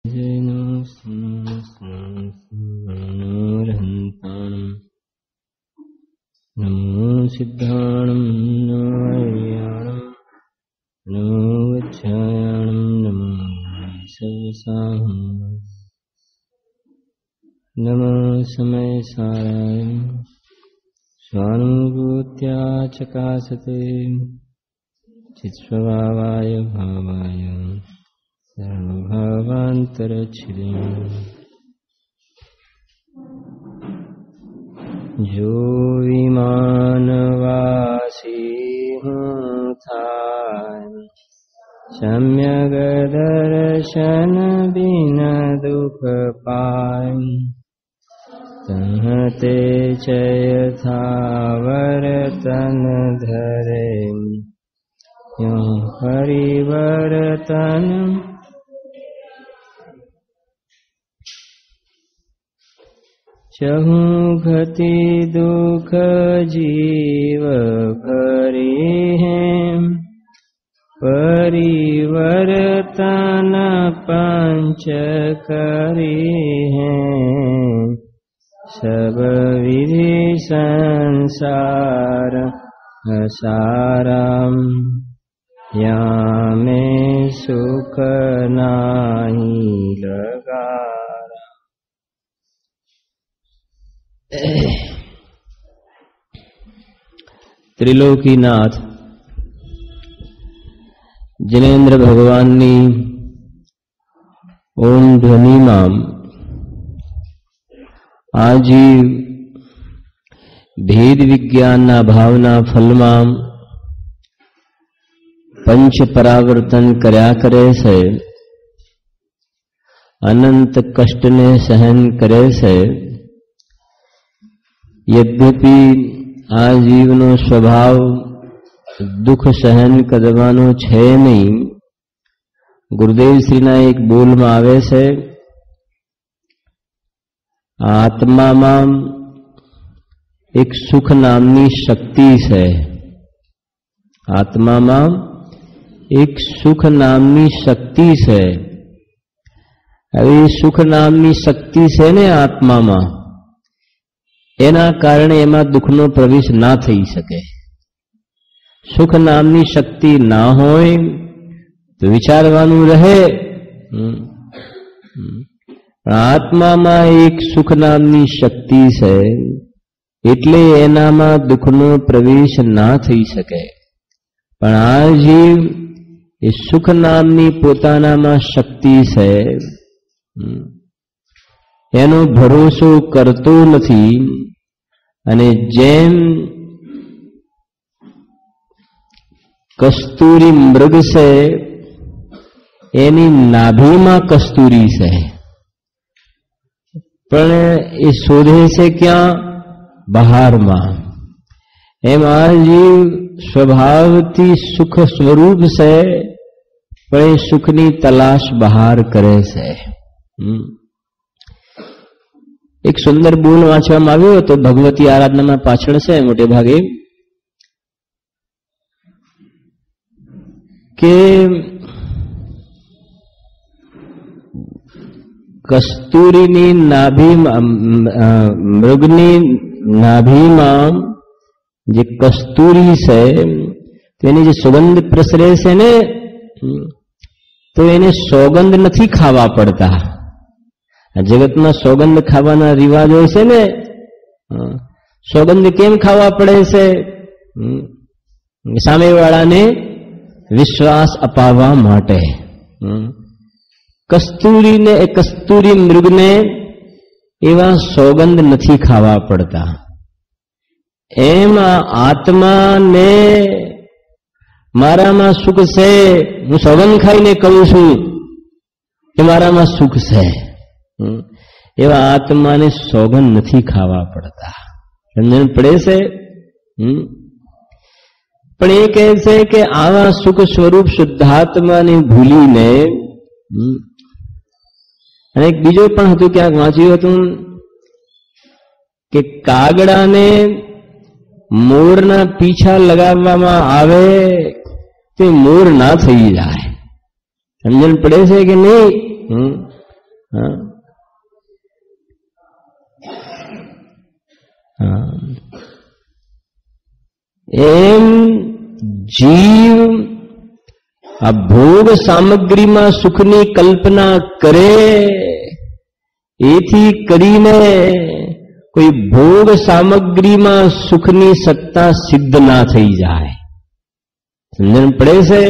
नमो सिद्धाणं नारायणं नमो वज्रायणं नमो सर्वसाहं नमो समयसाराय स्वानुभूत्या चकासते चित्स्वभावाय भावाय सर्वभावान्तरच्छिदम् जो विमानवासी हूँ थाय सम्यक दर्शन बिना दुख पाय तहते चय था वर्तन धरे यों परिवर्तन चहु गति दुख जीव भरी हैं परिवर्तन पंच करी हैं सब विधि संसार सारम या में सुख नाही लगा। ત્રિલોકીનાથ જિનેન્દ્ર ભગવાનની ઓમ ધ્વનિમાં આ જીવ ભેદ વિજ્ઞાનના ભાવના ફલમાં પંચ પરાવર્તન કર્યા કરે છે, અનંત કષ્ટને સહન કરે છે। यद्यपि आ जीवनो स्वभाव दुख सहन करवानो छे नहीं। गुरुदेव श्रीना एक बोल में आवे छे आत्मा में एक सुख नामनी शक्ति है। आत्मा में एक सुख नामनी शक्ति है। अभी सुख नामनी शक्ति है ने आत्मा में एना कारणे एमां दुखनो प्रवेश ना थई सके। सुख नामनी शक्ति ना होय तो विचारवानुं रहे। आत्मा में एक सुख नामनी शक्ति है एटले एनामां दुखनो प्रवेश ना थई सके। पण आ जीव ए सुख नामनी पोतानामां शक्ति है एनो भरोसो करतो नथी અને જેમ કસ્તુરી મૃગ છે એની નાભીમાં કસ્તુરી છે પણ એ શોધે છે ક્યાં? બહારમાં। એમ આ જીવ સ્વભાવથી સુખ સ્વરૂપ છે પણ એ સુખની તલાશ બહાર કરે છે। एक सुंदर बोल वांचवामां आव्यो तो भगवती आराधना में पाछळ छे मोटे भागे के कस्तूरीनी नाभी मृगनी नाभी में जे कस्तूरी है तेनी जे सुगंध प्रसरे छे ने तो एने सौगंध नथी खावा पड़ता। जगत में सौगंध खावाना रिवाज होय छे ने। सौगंध केम खावा पड़े छे? सामेवाळाने विश्वास अपावा माटे। कस्तूरी ने कस्तूरी मृग ने एवा सौगंध नथी खावा पड़ता। एम आत्मा ने मारामां सुख छे हूँ सौगंध खाईने कहूं छुं के मारामां सुख छे। एवा आत्मा ने सौगंध नहीं खावा पड़ता। समझण पड़े से? पण ए कहे छे के आवा सुख स्वरूप शुद्धात्मा ने भूली ने अने एक बीजो पण हतुं क्यांक वांच्युं हतुं के कागड़ा ने मोरना पीछा लगाववामां आवे ते मोर ना थई जाय। समझण पड़े छे के नहीं? હા એમ જીવ આ ભોગ સામગ્રીમાં સુખની કલ્પના કરે, એથી કરીને કોઈ ભોગ સામગ્રીમાં સુખની સત્તા સિદ્ધ ના થઈ જાય. સમજણ પડે છે?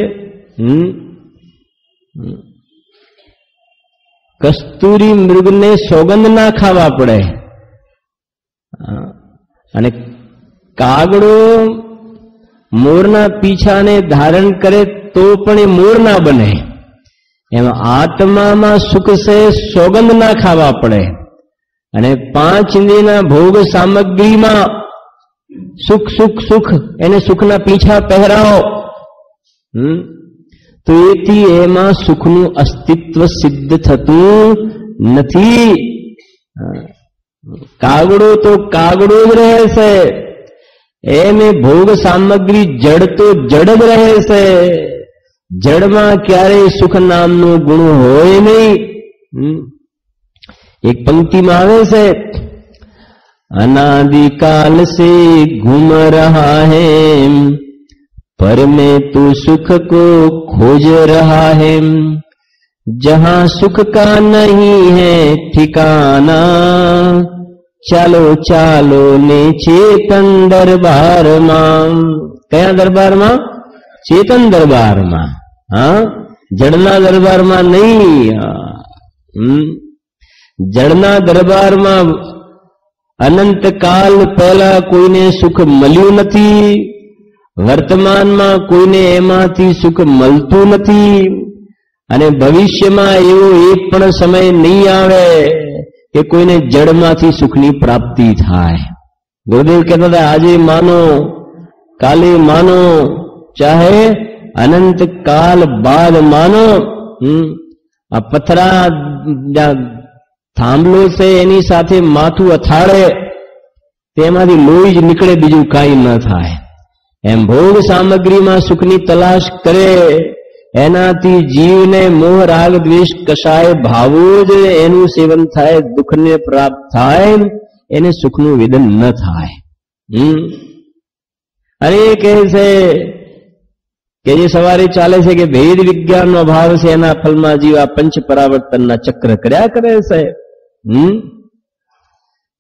કસ્તુરી મૃગને સોગંદ ના ખાવા પડે, અને કાગડો મોરના પીછાને ધારણ કરે તો પણ એ મોર ના બને. એમાં આત્મામાં સુખ છે, સોગંદ ના ખાવા પડે. અને 5 ઇન્દ્રિયના ભોગ સામગ્રીમાં સુખ સુખ સુખ, એને સુખના પીછા પહેરાવો તો એથી એમાં સુખનું અસ્તિત્વ સિદ્ધ થતું નથી. કાગડો તો કાગડો જ રહે છે, એમ ભોગ સામગ્રી જડ તો જડ જ રહે છે. જડમાં ક્યારેય સુખ નામનું ગુણ હોય નહીં. એક પંક્તિમાં આવે છે, अनादिकाल से घूम रहा है पर में तू सुख को खोज रहा है जहां सुख का नहीं है ठिकाना ચાલો ચાલો ને ચેતન દરબારમાં. કયા દરબારમાં? ચેતન દરબારમાં. હા, જડના દરબારમાં નહીં. જડના દરબારમાં અનંતકાલ પહેલા કોઈને સુખ મળ્યું નથી, વર્તમાનમાં કોઈને એમાંથી સુખ મળતું નથી, અને ભવિષ્યમાં એવો એક પણ સમય નહીં આવે કે કોઈને જડમાંથી સુખની પ્રાપ્તિ થાય. ગુરુદેવ કહેતા હતા, આજે માનો કાલે માનો, ચાહે અનંત કાલ બાદ માનો. આ પથરા થાંભલો છે એની સાથે માથું અથાડે તેમાંથી લોહી જ નીકળે, બીજું કાંઈ ન થાય. એમ ભોગ સામગ્રીમાં સુખની તલાશ કરે, એનાથી જીવને મોહ રાગ દ્વેષ કશાય ભાવો જ એનું સેવન થાય, દુઃખને પ્રાપ્ત થાય, એને સુખનું વેદન ન થાય. અને એ કહે છે કે જે સવારે ચાલે છે કે ભેદ વિજ્ઞાનનો અભાવ છે, એના ફલમાં જીવ આ પંચ પરાવર્તનના ચક્ર કર્યા કરે છે.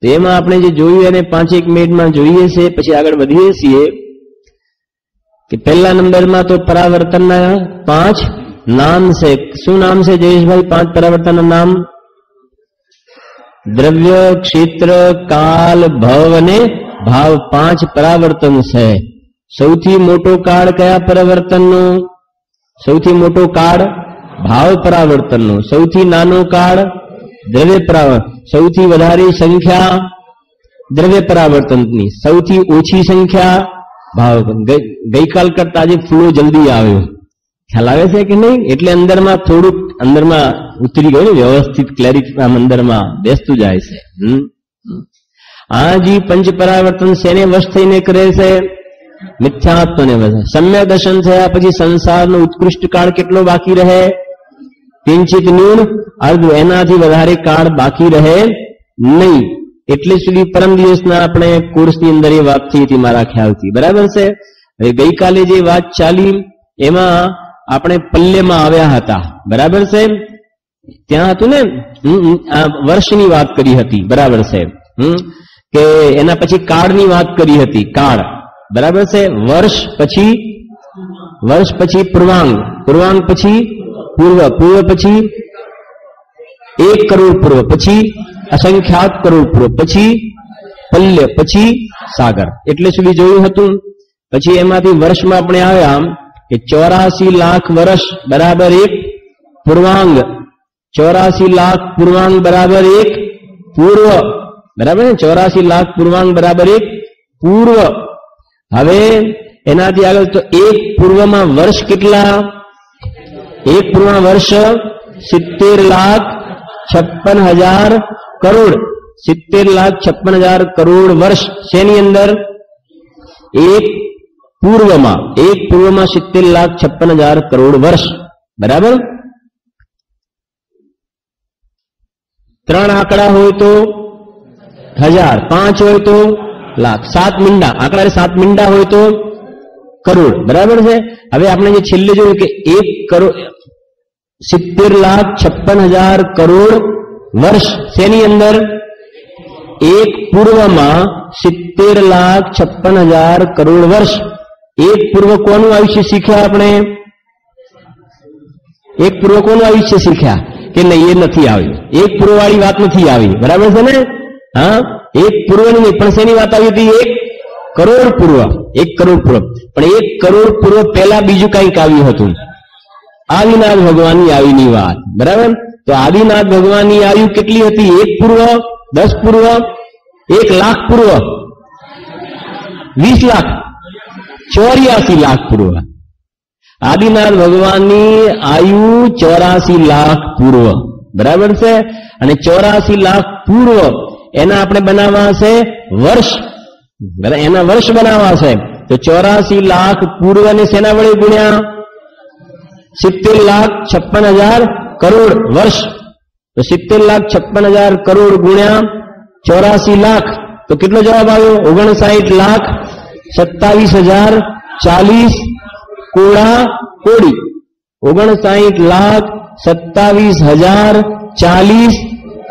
તો એમાં આપણે જે જોયું એને 5-1 મિનિટમાં જોઈએ છે, પછી આગળ વધીએ છીએ. કે પહેલા નંબરમાં તો પરાવર્તનના 5 નામ છે. શું નામ છે જયેશભાઈ? 5 પરાવર્તનના નામ: દ્રવ્ય, ક્ષેત્ર, કાલ, ભવ અને ભાવ. 5 પરાવર્તન છે. સૌથી મોટો કાળ કયા પરાવર્તનનો? સૌથી મોટો કાળ ભાવ પરાવર્તનનો. સૌથી નાનો કાળ દ્રવ્ય પરાવર્તન. સૌથી વધારે સંખ્યા દ્રવ્ય પરાવર્તનની, સૌથી ઓછી સંખ્યા ભાવ. ગઈકાલ કરતા આજે ફૂલો જલ્દી આવ્યો, ખ્યાલ આવે છે કે નહીં? એટલે અંદરમાં થોડુંક અંદરમાં ઉતરી ગયું, વ્યવસ્થિત ક્લેરિટી અંદરમાં બેસતું જાય છે. આ જી પંચ પરાવર્તન શેને વશ થઈને કરે છે? મિથ્યાત્વને વશ. સમ્યક દર્શન થયા પછી સંસારનો ઉત્કૃષ્ટ કાળ કેટલો બાકી રહે? કિંચિત ન્યૂન અર્ધ, એનાથી વધારે કાળ બાકી રહે નહીં. એટલે સુધી પરમ દિવસના આપણે કોર્સની અંદર એ વાત થઈ હતી મારા ખ્યાલથી, બરાબર છે? હવે ગઈકાલે જે વાત ચાલી એમાં આપણે પલ્યમાં આવ્યા હતા, બરાબર છે? ત્યાં હતું ને, વર્ષની વાત કરી હતી, બરાબર છે? કે એના પછી કાળની વાત કરી હતી, કાળ, બરાબર છે? વર્ષ પછી પૂર્વાંગ, પૂર્વાંગ પછી પૂર્વ, પૂર્વ પછી 1 કરોડ પૂર્વ, પછી અસંખ્યાત કરોડ પૂર્વ, પછી પલ્ય, પછી સાગર. એટલે સુધી જોયું હતું. પછી એમાંથી વર્ષમાં આપણે આવ્યા કે 84 લાખ વર્ષ બરાબર 1 પૂર્વાંગ, 84 લાખ પૂર્વાંગ બરાબર 1 પૂર્વ, બરાબર ને? 84 લાખ પૂર્વાંગ બરાબર 1 પૂર્વ. હવે એનાથી આગળ તો 1 પૂર્વમાં વર્ષ કેટલા? 1 પૂર્વમાં વર્ષ 70,56,000 કરોડ. 70,56,000 કરોડ વર્ષ શેની અંદર? 1 પૂર્વમાં. 1 પૂર્વમાં 70,56,000 કરોડ વર્ષ, બરાબર? 3 આંકડા હોય તો 1000, 5 હોય તો લાખ, 7 મીંડા આંકડા 7 મીંડા હોય તો કરોડ. બરાબર છે. હવે આપણે જે છેલ્લે જોયું કે 1 કરોડ 70,56,000 કરોડ વર્ષ શેની અંદર? એક પૂર્વમાં 70,56,000 કરોડ વર્ષ. એક પૂર્વ કોનું આયુષ્ય શીખ્યા આપણે? એક પૂર્વ કોનું આયુષ્ય શીખ્યા કે નહીં? એ નથી આવ્યું. એક પૂર્વ વાળી વાત નથી આવી. બરાબર છે ને? હા, એક પૂર્વ નહીં, પણ શેની વાત આવી હતી? 1 કરોડ પૂર્વ. 1 કરોડ પૂર્વ. પણ 1 કરોડ પૂર્વ પહેલા બીજું કંઈક આવ્યું હતું, આદિનાથ ભગવાનની આયુની વાત. બરાબર? તો આદિનાથ ભગવાનની આયુ કેટલી હતી? 1 પૂર્વ, 10 પૂર્વ, 1 લાખ પૂર્વ, 20 લાખ, 84 લાખ પૂર્વ. આદિનાથ ભગવાનની આયુ 84 લાખ પૂર્વ. બરાબર છે. અને 84 લાખ પૂર્વ એના આપણે બનાવવા છે વર્ષ. એના વર્ષ બનાવવા છે. તો 84 લાખ પૂર્વને શેના વડે ગુણ્યા? 70,56,000 કરોડ વર્ષ. તો 70,56,000 કરોડ ગુણ્યા 84 લાખ તો કેટલો જવાબ આવ્યો? 59,27,040 કોડા કોડી. 59,27,040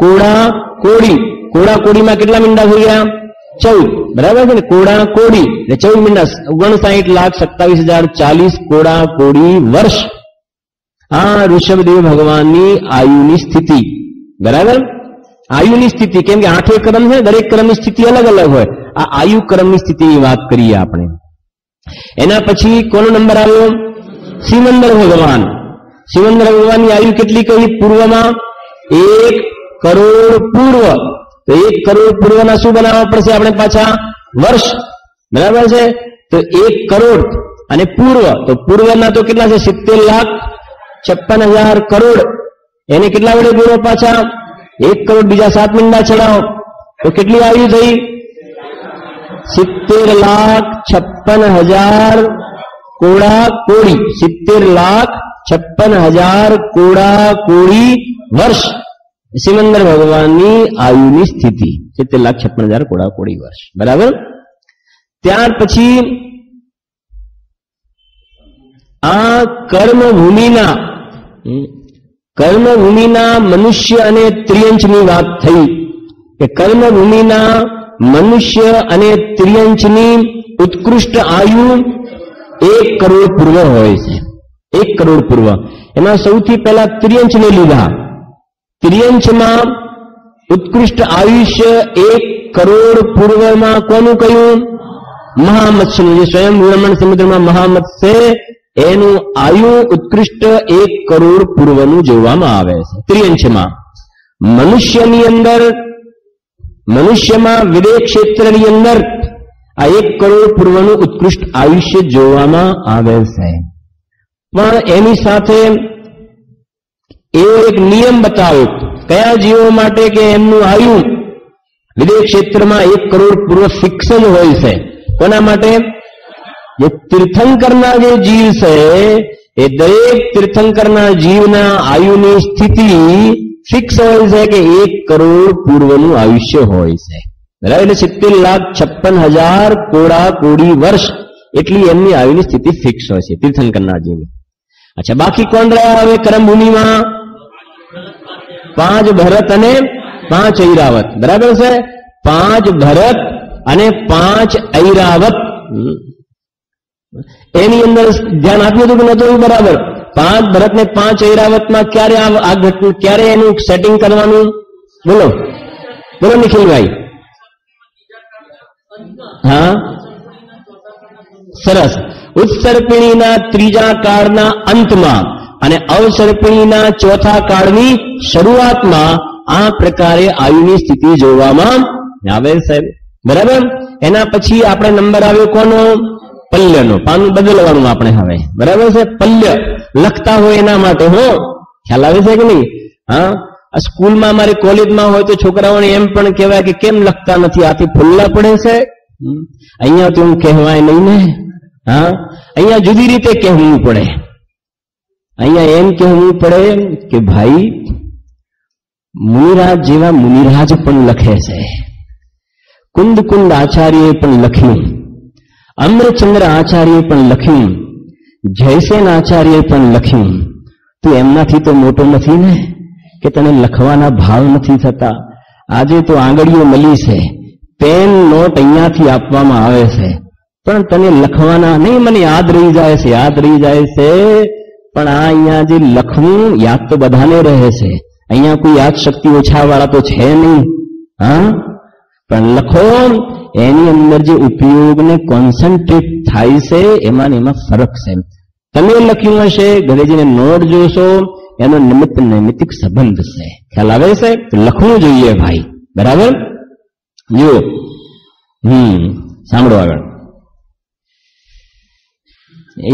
કોડા કોડી. કોડા કોડીમાં કેટલા મીંડા થઈ ગયા? 14. બરાબર છે ને? કોડા કોડી એટલે 14 મીંડા. 59,27,040 કોડા કોડી વર્ષ. આ ઋષભદેવ ભગવાનની આયુની સ્થિતિ. બરાબર? આયુની સ્થિતિ. કેમ કે 8 ક્રમ છે, દરેક ક્રમની સ્થિતિ અલગ અલગ હોય. આ આયુ ક્રમની સ્થિતિની વાત કરીએ આપણે. એના પછી કોનો નંબર આવ્યો? સિમંદર ભગવાન. સિમંદર ભગવાનની આયુ કેટલી કહી? પૂર્વમાં 1 કરોડ પૂર્વ. તો 1 કરોડ પૂર્વના શું બનાવવા પડશે આપણે? પાછા વર્ષ. બરાબર છે? તો 1 કરોડ અને પૂર્વ. તો પૂર્વના તો કેટલા છે? 70,56,000 કરોડ. એને કેટલા વડે ગુણો? પાછા 1 કરોડ બીજા 7 મીંડા ચડાવો તો કેટલી આયુ થઈ? 70,56,000 કોડા કોડી. 70,56,000 કોડા કોડી વર્ષ. સિમંદર ભગવાનની આયુની સ્થિતિ 70,56,000 કોડા કોડી વર્ષ. બરાબર? ત્યાર પછી આ કર્મભૂમિના મનુષ્ય અને ત્રિયંચની વાત થઈ કે કર્મભૂમિના મનુષ્ય અને ત્રિયંચની ઉત્કૃષ્ટ આયુ 1 કરોડ પૂર્વ હોય છે. 1 કરોડ પૂર્વ. એમાં સૌથી પહેલા ત્રિયંચને લીધા. ત્રિયંચમાં ઉત્કૃષ્ટ આયુષ્ય 1 કરોડ પૂર્વમાં કોનું કહ્યું? મહામત્સ્યનું. જે સ્વયં રમણ સમુદ્રમાં મહામત્સ્ય એનું આયુ ઉત્કૃષ્ટ 1 કરોડ પૂર્વનું જોવામાં આવે છે ત્રિયંચમાં. મનુષ્યમાં વિદેહ ક્ષેત્રની અંદર આ 1 કરોડ પૂર્વનું ઉત્કૃષ્ટ આયુષ્ય જોવામાં આવે છે. પણ એની સાથે એવો એક નિયમ બતાવ્યો કયા જીવો માટે કે એમનું આયુ વિદેહ ક્ષેત્રમાં 1 કરોડ પૂર્વ ફિક્સ જ હોય છે. કોના માટે? જે તીર્થંકરના જે જીવ છે એ દરેક તીર્થંકરના જીવના આયુની સ્થિતિ ફિક્સ હોય છે કે 1 કરોડ પૂર્વનું આયુષ્ય હોય છે. બરાબર? એટલે 70,56,000 કોડા કોડી વર્ષ એટલી એમની આયુની સ્થિતિ ફિક્સ હોય છે તીર્થંકરના જીવ. અચ્છા, બાકી કોણ રહ્યા હવે કર્મભૂમિમાં? 5 ભરત અને 5 ઐરાવત. બરાબર છે? 5 ભરત અને 5 ઐરાવત. એની અંદર ધ્યાન આપ્યું હતું કે નતું? બરાબર. 5 ભરત ને 5 ઐરાવતમાં ક્યારે એનું સેટિંગ કરવાનું? બોલો બોલો નિખિલભાઈ. હા, સરસ. ઉત્સર્પિણીના 3જા કાળના અંતમાં અને અવસર્પિણીના 4થા કાળની શરૂઆતમાં આ પ્રકારે આયુની સ્થિતિ જોવામાં આવે છે. બરાબર? એના પછી આપણે નંબર આવ્યો કોનો? પલ્યનો. પાનું બદલવાનું આપણે હવે. બરાબર છે? પલ્ય લખતા હોય એના માટે. હો, ખ્યાલ આવે છે કે નહીં? હા, સ્કૂલમાં અમારે કોલેજમાં હોય તો છોકરાઓને એમ પણ કહેવાય કે કેમ લખતા નથી, આથી ફુલ્લા પડે છે. અહીંયા તો એવું કહેવાય નહીં ને. હા, અહીંયા જુદી રીતે કહેવું પડે. અહીંયા એમ કહેવું પડે કે ભાઈ મુનિરાજ જેવા મુનિરાજ પણ લખે છે, કુંદ કુંદ આચાર્યએ પણ લખ્યું, અમ્રચંદ્ર આચાર્યએ પણ લખ્યું, જયસેન આચાર્યએ પણ લખ્યું. તું એમનાથી તો મોટો નથી ને કે તને લખવાના ભાવ નથી થતા. આજે તો આંગળીઓ મળી છે, પેન નોટ અહીંયાથી આપવામાં આવે છે, પણ તને લખવાના નહીં. મને યાદ રહી જાય છે, યાદ રહી જાય છે, પણ આ અહીંયા જે લખવું યાદ તો બધાને રહે છે. અહીંયા કોઈ યાદ શક્તિ ઓછાવાળા તો છે નહીં. હા, પણ લખો એની અંદર જે ઉપયોગ ને કોન્સન્ટ્રેટ થાય છે એમાં ને એમાં ફરક છે. તમે લખ્યું હશે, ઘરે જઈને નોટ જોશો, એનો નિમિત્ત નૈમિતિક સંબંધ છે. ખ્યાલ આવે છે? તો લખવું જોઈએ ભાઈ. બરાબર? જો સાંભળો આગળ.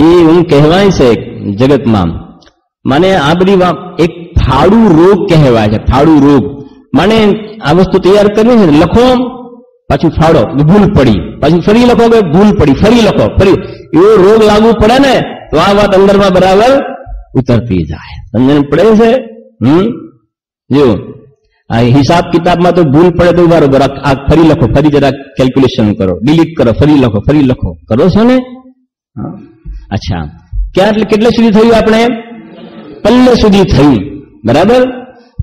એ હું કહેવાય છે જગતમાં, મને આ બધી વાત એક ફાડું રોગ કહેવાય છે. ફાડું રોગ મને આ વસ્તુ તૈયાર કરવી છે, લખો પાછું ફાડો, ભૂલ પડી, પાછું ફરી લખો કે ભૂલ પડી, ફરી લખો, ફરી. એવો રોગ લાગુ પડે ને તો આ વાત અંદરમાં બરાબર ઉતરતી જાય. સમજણ પડે છે? જો આ હિસાબ કિતાબમાં તો ભૂલ પડે તો બરાબર આ ફરી લખો, ફરી જરા કેલ્ક્યુલેશન કરો, ડિલીટ કરો, ફરી લખો, ફરી લખો, કરો છો ને? અચ્છા, કેટલે સુધી થયું? આપણે પલ્લે સુધી થયું. બરાબર?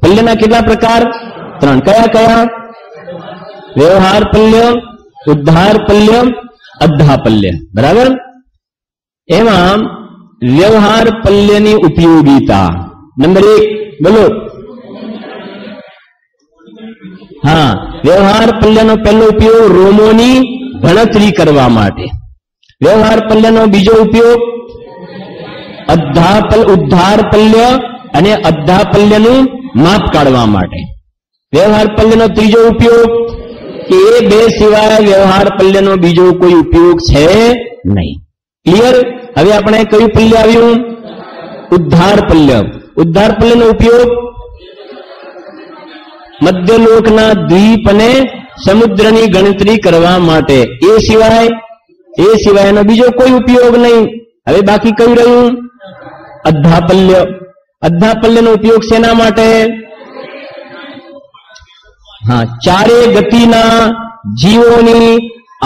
પલ્યના કેટલા પ્રકાર? 3. કયા કયા? વ્યવહાર પલ્ય, ઉદ્ધાર પલ્ય, અદ્ધા પલ્ય. બરાબર? એમાં વ્યવહાર પલ્યની ઉપયોગિતા નંબર 1 બોલો. હા, વ્યવહાર પલ્યનો પહેલો ઉપયોગ રોમોની ગણતરી કરવા માટે. વ્યવહાર પલ્યનો બીજો ઉપયોગ ઉદ્ધાર પલ્ય અને અદ્ધા પલ્યનું માપ કાઢવા માટે. વ્યવહાર પલ્યનો ત્રીજો ઉપયોગ કે એ બે સિવાય વ્યવહાર પલ્યનો બીજો કોઈ ઉપયોગ છે નહીં. ક્લિયર? હવે આપણે કયું પલ્ય આવ્યું? ઉદ્ધાર પલ્ય. ઉદ્ધાર પલ્યનો ઉપયોગ મધ્યલોકના દ્વીપ અને સમુદ્રની ગણતરી કરવા માટે. એ સિવાયનો બીજો કોઈ ઉપયોગ નહીં. હવે બાકી કયું રહ્યું? અદ્ધા પલ્ય. અદ્ધા પલ્યનો ઉપયોગ શેના માટે? હા, ચારે ગતિના જીવોની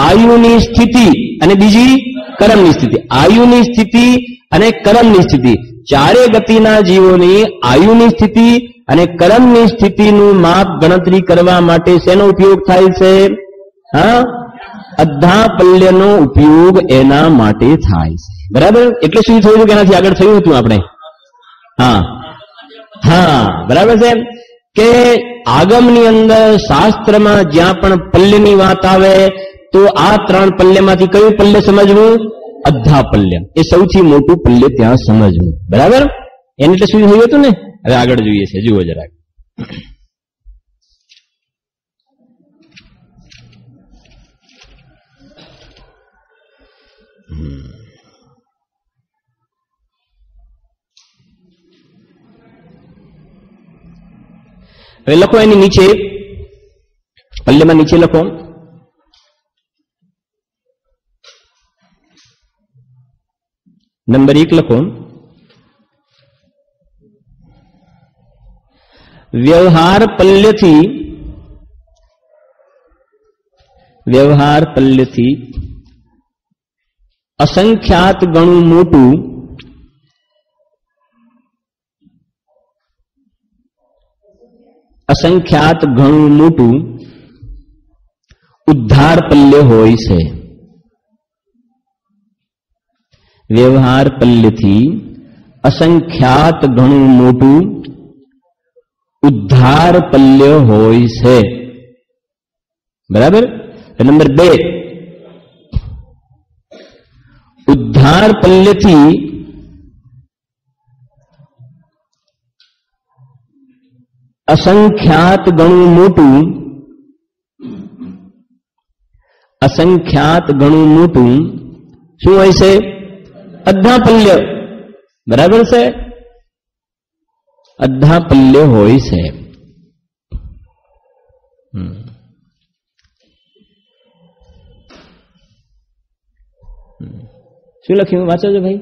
આયુની સ્થિતિ અને બીજી કર્મની સ્થિતિ. આયુની સ્થિતિ અને કર્મની સ્થિતિ. ચારે ગતિના જીવોની આયુની સ્થિતિ અને કર્મની સ્થિતિનું માપ ગણતરી કરવા માટે શેનો ઉપયોગ થાય છે? હા, અદ્ધા પલ્યનો ઉપયોગ એના માટે થાય છે. બરાબર? એટલે શું થયું કે એનાથી આગળ થયું હતું આપણે? હા હા, બરાબર છે કે આગમની અંદર શાસ્ત્રમાં જ્યાં પણ પલ્યની વાત આવે તો આ 3 પલ્યમાંથી કયું પલ્ય સમજવું? અદ્ધા પલ્ય. એ સૌથી મોટું પલ્ય ત્યાં સમજવું. બરાબર? એને એટલે શું થયું હતું ને? હવે આગળ જોઈએ છે, જુઓ જરાક. હવે લખો એની નીચે, પલ્યમાં નીચે લખો નંબર 1 લખો. વ્યવહાર પલ્યથી અસંખ્યાત ગણું મોટું ઉદ્ધાર પલ્ય હોય છે. વ્યવહાર પલ્યથી અસંખ્યાત ઘણું મોટું ઉદ્ધાર પલ્ય હોય છે. બરાબર? નંબર 2, ઉદ્ધાર પલ્યથી અસંખ્યાત ઘણું મોટું શું હોય છે? અદ્ધા પલ્ય. બરાબર છે? અદ્ધા પલ્ય હોય છે. શું લખ્યું? વાંચો છો ભાઈ?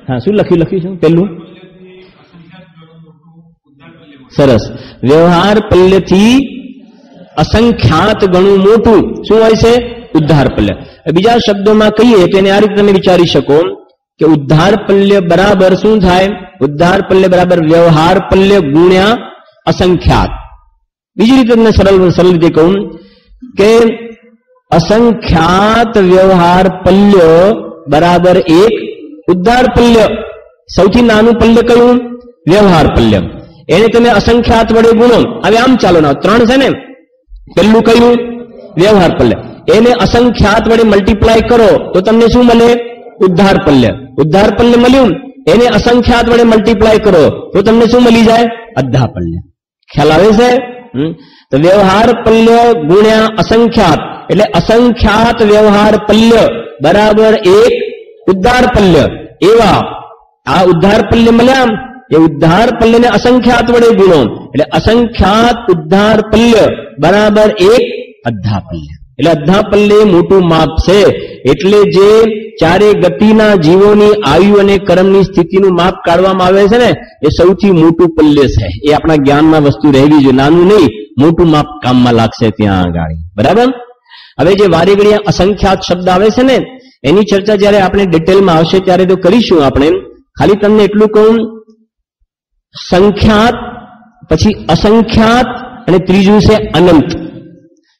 હા, શું લખ્યું? શું પેલું? સરસ. વ્યવહાર પલ્યથી અસંખ્યાત ગણું મોટું શું હોય છે? ઉદ્ધાર પલ્ય. બીજા શબ્દોમાં કહીએ તો એને આ રીતે તમે વિચારી શકો કે ઉદ્ધાર પલ્ય બરાબર શું થાય? ઉદ્ધાર પલ્ય બરાબર વ્યવહાર પલ્ય ગુણ્યા અસંખ્યાત. બીજી રીતે તમને સરળ રીતે કહું કે અસંખ્યાત વ્યવહાર પલ્ય બરાબર એક ઉદ્ધાર પલ્ય. સૌથી નાનું પલ્ય કયું? વ્યવહાર પલ્ય. એને તમે અસંખ્યાત વડે ગુણો. હવે આમ ચાલો ના 3 છે ને, પેલું કયું? વ્યવહાર પલ્ય. એને અસંખ્યાત વડે મલ્ટીપ્લાય કરો તો તમને શું મળે? ઉદ્ધાર પલ્ય. ઉદ્ધાર પલ્ય મળ્યું, એને અસંખ્યાત વડે મલ્ટીપ્લાય કરો તો તમને શું મળી જાય? અદ્ધા પલ્ય. ખ્યાલ આવે છે? તો વ્યવહાર પલ્ય ગુણ્યા અસંખ્યાત એટલે અસંખ્યાત વ્યવહાર પલ્ય બરાબર એક ઉદ્ધાર પલ્ય. એવા આ ઉદ્ધાર પલ્ય મળ્યા, એ ઉદ્ધાર પલ્યને અસંખ્યાત વડે ગુણો એટલે અસંખ્યાત ઉદ્ધાર પલ્ય બરાબર એક અદ્ધા પલ્ય. એટલે અદ્ધા પલ્ય મોટું માપ છે. એટલે જે ચારે ગતિના જીવોની આયુ અને કર્મની સ્થિતિનું માપ કાઢવામાં આવે છે ને, એ સૌથી મોટું પલ્ય છે. એ આપણા જ્ઞાનમાં વસ્તુ રહેવી જોઈએ, નાનું નહીં, મોટું માપ કામમાં લાગશે ત્યાં આગળ. બરાબર. હવે જે વારે ઘડીએ અસંખ્યાત શબ્દ આવે છે ને, એની ચર્ચા જયારે આપણે ડિટેલમાં આવશે ત્યારે તો કરીશું આપણે. ખાલી તમને એટલું કહું, સંખ્યાત પછી અસંખ્યાત અને ત્રીજું છે અનંત.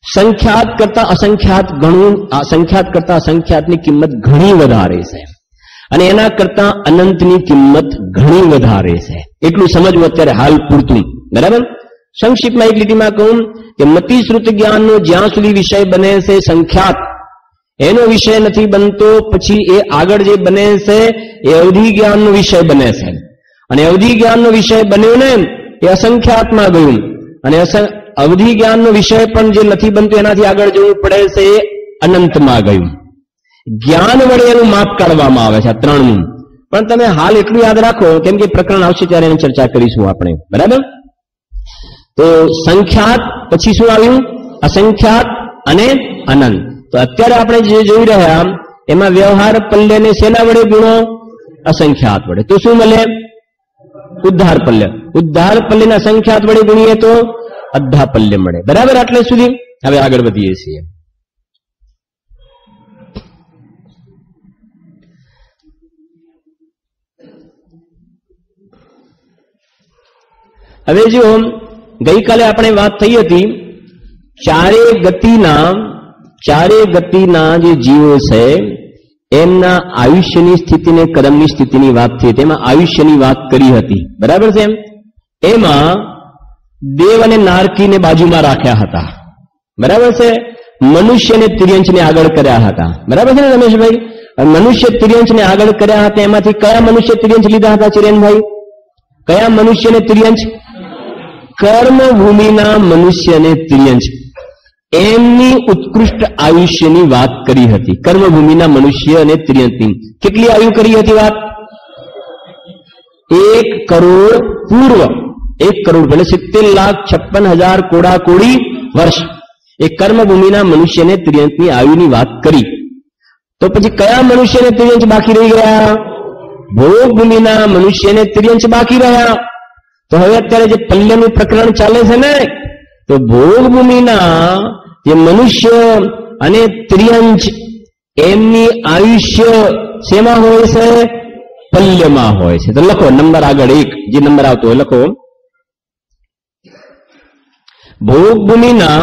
સંખ્યાત કરતા અસંખ્યાત ઘણું, સંખ્યાત કરતા અસંખ્યાતની કિંમત ઘણી વધારે છે અને એના કરતા અનંતની કિંમત ઘણી વધારે છે. એટલું સમજવું અત્યારે હાલ પૂરતું. બરાબર. સંક્ષિપ્તમાં એક લીટીમાં કહું કે મતિ શ્રુત જ્ઞાનનો જ્યાં સુધી વિષય બને છે સંખ્યાત, એનો વિષય નથી બનતો, પછી એ આગળ જે બને છે એ અવધિ જ્ઞાનનો વિષય બને છે. અને અવધિ જ્ઞાનનો વિષય બન્યો ને એ અસંખ્યાતમાં ગયું, અને અવધિ જ્ઞાનનો વિષય પણ જે નથી બનતો એનાથી આગળ જવું પડે છે એ અનંતમાં ગયું. જ્ઞાન વડે એનું માપ કાઢવામાં આવે છે આ ત્રણનું. પણ તમે હાલ એટલું યાદ રાખો, કેમ કે પ્રકરણ આવશે ત્યારે એની ચર્ચા કરીશું આપણે. બરાબર. તો સંખ્યાત પછી શું આવ્યું? અસંખ્યાત અને અનંત. તો અત્યારે આપણે જે જોઈ રહ્યા એમાં વ્યવહાર પલ્યને શેના વડે ગુણો? અસંખ્યાત વડે. તો શું મળે? ઉદ્ધાર પલ્ય. ઉદ્ધાર પલ્યને અસંખ્યાત વડે ગુણીએ તો અદ્ધા પલ્ય મળે. બરાબર. આટલે સુધી હવે આગળ વધીએ છીએ. હવે જો ગઈકાલે આપણે વાત થઈ હતી ચારે ગતિના જે જીવો છે એમના આયુષ્યની સ્થિતિને કર્મની સ્થિતિની વાત થઈ. તેમાં આયુષ્યની વાત કરી હતી. બરાબર છે. એમાં દેવ અને નારકીને બાજુમાં રાખ્યા હતા. બરાબર છે. મનુષ્યને તિર્યંચને આગળ કર્યા હતા. બરાબર છે ને રમેશભાઈ? મનુષ્ય તિર્યંચને આગળ કર્યા હતા. એમાંથી કયા મનુષ્ય તિર્યંચ લીધા હતા ચિરેનભાઈ? કયા મનુષ્યને તિર્યંચ? કર્મભૂમિના મનુષ્યને તિર્યંચ. એમની ઉત્કૃષ્ટ આયુષ્યની વાત કરી હતી. કર્મભૂમિના મનુષ્ય અને તિર્યંચની કેટલી આયુ કરી હતી વાત? 1 કરોડ પૂર્વ. 1 કરોડ એટલે 70,56,000 કોડા કોડી વર્ષ એ કર્મભૂમિના મનુષ્યને તિર્યંચની આયુની વાત કરી. તો પછી કયા મનુષ્યને તિર્યંચ બાકી રહી ગયા? ભોગભૂમિના મનુષ્યને તિર્યંચ બાકી રહ્યા. તો હવે અત્યારે જે પલ્યનું પ્રકરણ ચાલે છે ને, તો ભોગભૂમિના જે મનુષ્ય અને તિર્યંચ એમની આયુષ્ય શેમાં હોય છે? પલ્યમાં હોય છે. તો લખો નંબર આગળ 1 જે નંબર આવતો હોય લખો. ભોગભૂમિના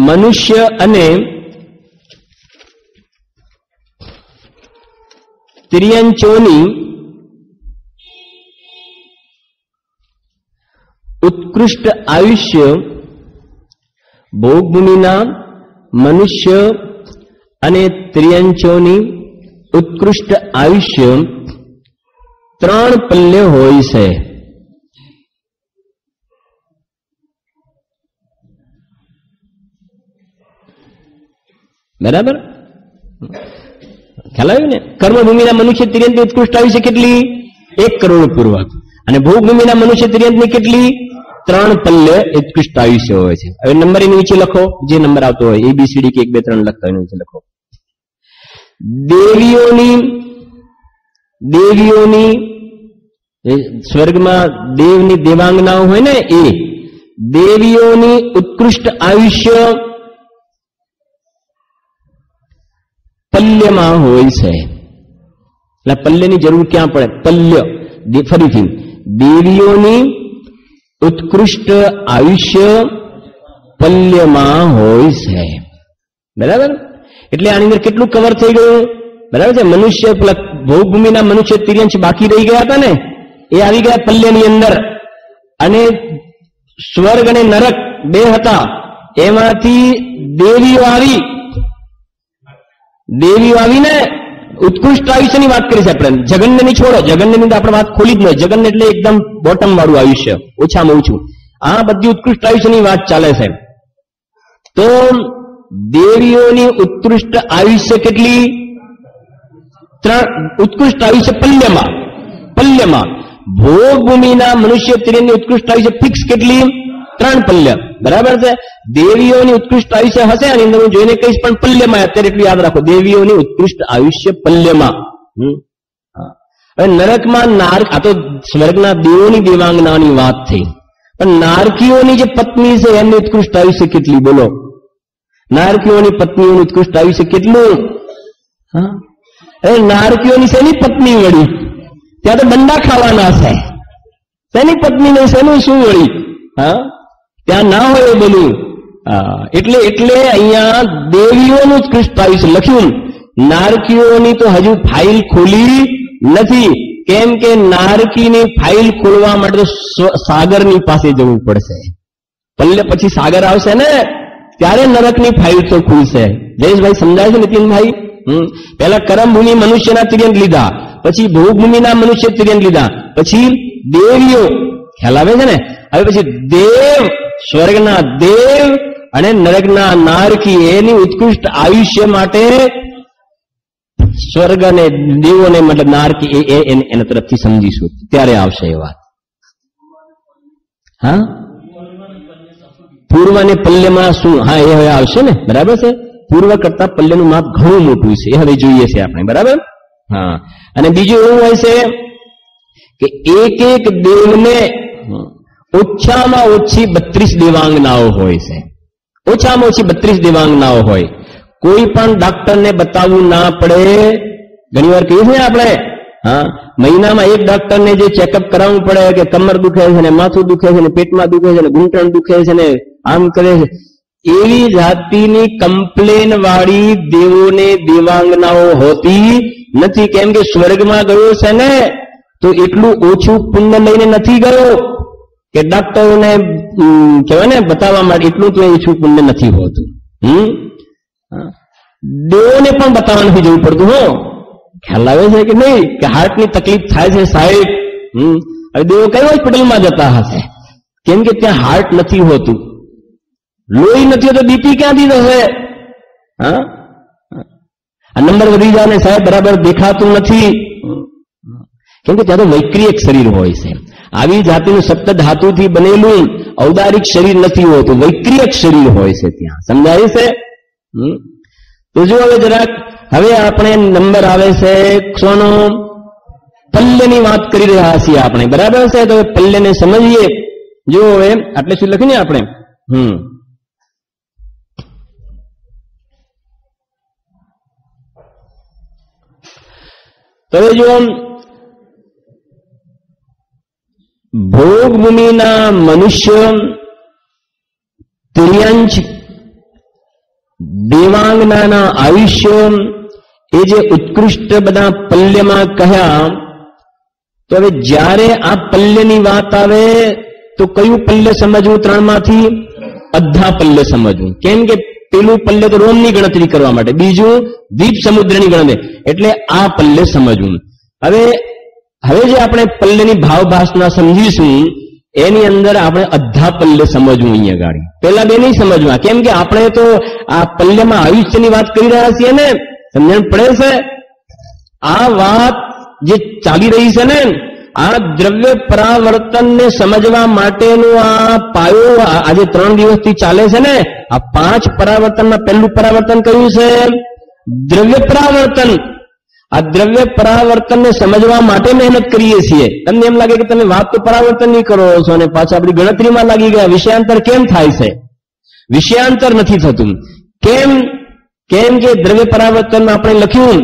મનુષ્ય અને તિર્યંચોની ઉત્કૃષ્ટ આયુષ્ય. ભોગભૂમિના મનુષ્ય અને તિર્યંચોની ઉત્કૃષ્ટ આયુષ્ય 3 પલ્ય હોય છે. બરાબર. ખ્યાલ આવ્યું ને? કર્મભૂમિના મનુષ્ય તિર્યંતની ઉત્કૃષ્ટ આયુષ્ય કેટલી? 1 કરોડ પૂર્વ. અને ભોગભૂમિના મનુષ્ય તિર્યંતની કેટલી? 3 પલ્ય ઉત્કૃષ્ટ આયુષ્ય હોય છે. હવે નંબર એની નીચે લખો જે નંબર આવતો હોય. ABCD કે 1 2 3 લખતા હોય નીચે લખો. દેવીઓની સ્વર્ગમાં દેવની દેવાંગનાઓ હોય ને, એ દેવીઓની ઉત્કૃષ્ટ આયુષ્ય પલ્યમાં હોય છે. એટલે પલ્યની જરૂર ક્યાં પડે? પલ્ય. ફરીથી, દેવીઓની ઉત્કૃષ્ટ આયુષ્ય પલ્યમાં હોય છે. બરાબર? એટલે આની અંદર કેટલું કવર થઈ ગયું? બરાબર છે. મનુષ્ય પેલા ભોગભૂમિના મનુષ્ય તિર્યંશ બાકી રહી ગયા હતા ને, એ આવી ગયા પલ્યની અંદર. અને સ્વર્ગ અને નરક બે હતા, એમાંથી દેવીઓ આવીને ઉત્કૃષ્ટ આયુષ્યની વાત કરી છે. આપણે જગન્યની છોડો, જગન્યની આપણે વાત ખોલી જ નહીં. જગન્ય એટલે એકદમ બોટમ વાળું આયુષ્ય, ઓછામાં ઓછું. આ બધી ઉત્કૃષ્ટ આયુષ્યની વાત ચાલે છે. તો દેવીઓની ઉત્કૃષ્ટ આયુષ્ય કેટલી? 3 ઉત્કૃષ્ટ આયુષ્ય પલ્યમાં. ભોગભૂમિના મનુષ્ય તિર્યની ઉત્કૃષ્ટ આયુષ્ય ફિક્સ કેટલી? 3 પલ્ય. બરાબર છે. દેવીઓની ઉત્કૃષ્ટ આયુષ્ય હશે, આની અંદર હું જોઈને કહીશ, પણ પલ્યમાં. અત્યારે એટલું યાદ રાખો, દેવીઓની ઉત્કૃષ્ટ આયુષ્ય પલ્યમાં. હવે નરકમાં આ તો સ્વર્ગના દેવોની દેવાંગનાની વાત થઈ, પણ નારકીઓની જે પત્ની છે એમની ઉત્કૃષ્ટ આયુષ્ય કેટલી? બોલો. નારકીઓની પત્નીઓનું ઉત્કૃષ્ટ આયુષ્ય કેટલું? નારકીઓની શેની પત્ની વળી? ત્યાં તો બંડા ખાવાના છે. શેની પત્ની ને શેનું શું વળી? ત્યાં ના હોય એ બધું. એટલે અહીંયા દેવીઓનું ઉત્કૃષ્ટ આયુષ્ય લખ્યું. નારકીઓની તો હજુ ફાઇલ ખોલી નથી. કેમ કે નારકીની ફાઇલ ખોલવા માટે તો સાગરની પાસે જવું પડશે. પલ્લે પછી સાગર આવશે ને, ત્યારે નરકની ફાઇલ તો ખુલશે. જયેશભાઈ સમજાય છે નીતિનભાઈ? પહેલા કરમભૂમિ મનુષ્યના તિર્યંક લીધા, પછી ભોગભૂમિના મનુષ્ય તિર્યંક લીધા, પછી દેવીઓ. ખ્યાલ આવે છે ને? હવે પછી દેવ, સ્વર્ગના દેવ અને નરકના નારકી, એની ઉત્કૃષ્ટ આયુષ્ય માટે સ્વર્ગ અને દેવોને મતલબ નારકી એના તરફથી સમજીશું, ત્યારે આવશે એ વાત. હા, પૂર્વ અને પલ્યમાં શું? હા, એ હવે આવશે ને. બરાબર છે. પૂર્વ કરતા પલ્યનું માપ ઘણું મોટું છે, એ હવે જોઈએ છે આપણે. બરાબર. હા. અને બીજું એવું હોય છે કે એક દેવને ઓછામાં ઓછી 32 દેવાંગનાઓ હોય છે. ઓછામાં ઓછી 32 દેવાંગનાઓ હોય. કોઈ પણ ડાક્ટરને બતાવવું ના પડે. ઘણી વાર કહીએ છીએ આપણે, મહિનામાં એક ડાક્ટરને જે ચેકઅપ કરાવવું પડે કે કમર દુખે છે ને, માથું દુખે છે ને, પેટમાં દુખે છે ને, ઘૂંટણ દુખે છે ને, આમ કરે છે. એવી જાતિની કમ્પ્લેન વાળી દેવોને દેવાંગનાઓ હોતી નથી. કેમ કે સ્વર્ગમાં ગયો છે ને, તો એટલું ઓછું પુણ્ય લઈને નથી ગયો કે ડાક્ટરોને કહેવાય ને બતાવવા માટે. એટલું તો ઓછું પુણ્ય નથી હોતું. દેવોને પણ બતાવવા નથી જવું પડતું. હો, ખ્યાલ આવે છે કે નહીં? કે હાર્ટની તકલીફ થાય છે સાહેબ, હવે દેવો કઈ હોસ્પિટલમાં જતા હશે? કેમ કે ત્યાં હાર્ટ નથી હોતું, લોહી નથી હોતો, બીપી ક્યાંથી થશે? આ નંબર વધી જાય ને સાહેબ બરાબર દેખાતું નથી. કેમ કે ત્યાં તો વૈક્રિયક શરીર હોય છે. આવી જાતિનું સપ્ત ધાતુથી બનેલું ઔદારિક શરીર નથી હોતું, વૈક્રિયક શરીર હોય છે ત્યાં. સમજાય છે? તો જો હવે જરાક, હવે આપણે નંબર આવે છે સોનો પલ્યની વાત કરી રહ્યા છીએ આપણે. બરાબર છે. તો પલ્યને સમજીએ. જો હવે આટલે શું લખીને આપણે તો જો ભોગભૂમિના મનુષ્ય તિર્યંશ દેવાંગનાના આયુષ્ય એ જે ઉત્કૃષ્ટ બધા પલ્યમાં કહ્યા, તો હવે જ્યારે આ પલ્યની વાત આવે તો કયું પલ્ય સમજવું? 3 માંથી અધ્ધા પલ્ય સમજવું. કેમ કે પેલું પલ્ય તો રોમની ગણતરી કરવા માટે, બીજું દ્વીપ સમુદ્રની ગણતરી, એટલે આ પલ્ય સમજવું. હવે જે આપણે પલ્યની ભાવભાષના સમજીશું એની અંદર આપણે અધ્ધા પલ્ય સમજવું. અહીંયા ગાડી પેલા બે નહીં સમજવા. કેમ કે આપણે તો આ પલ્યમાં આયુષ્યની વાત કરી રહ્યા છીએ ને, સમજણ પડે છે? આ વાત જે ચાલી રહી છે ને, આ દ્રવ્ય પરાવર્તનને સમજવા માટેનું આ પાયો આજે 3 દિવસથી ચાલે છે ને. આ 5 પરાવર્તનમાં પહેલું પરાવર્તન કયું છે? દ્રવ્ય પરાવર્તન. આ દ્રવ્ય પરાવર્તનને સમજવા માટે મહેનત કરીએ છીએ. તમને એમ લાગે કે તમે વાત તો પરાવર્તનની કરો છો અને પાછા આપણી ગણતરીમાં લાગી ગયા. વિષયાંતર કેમ થાય છે? વિષયાંતર નથી થતું. કેમ? કેમ કે દ્રવ્ય પરાવર્તનમાં આપણે લખ્યું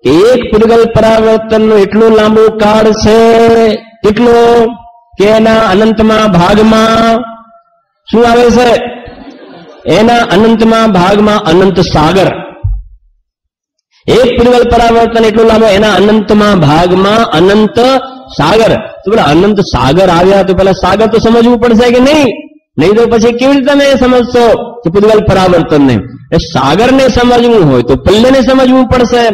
કે એક પૂર્ગલ પરાવર્તનનો એટલો લાંબો કાળ છે, એટલો કે એના અનંતમાં ભાગમાં શું આવે છે? એના અનંતમાં ભાગમાં અનંત સાગર. એક પૂર્ગલ પરાવર્તન એટલું લાંબો, એના અનંતમાં ભાગમાં અનંત સાગર. તો પેલા અનંત સાગર આવ્યા તો પેલા સાગર તો સમજવું પડશે કે નહીં? નહીં તો પછી કેવી રીતે તમે સમજશો કે પૂર્ગલ પરાવર્તનને? સાગરને સમજવું હોય તો પલ્લને સમજવું પડશે,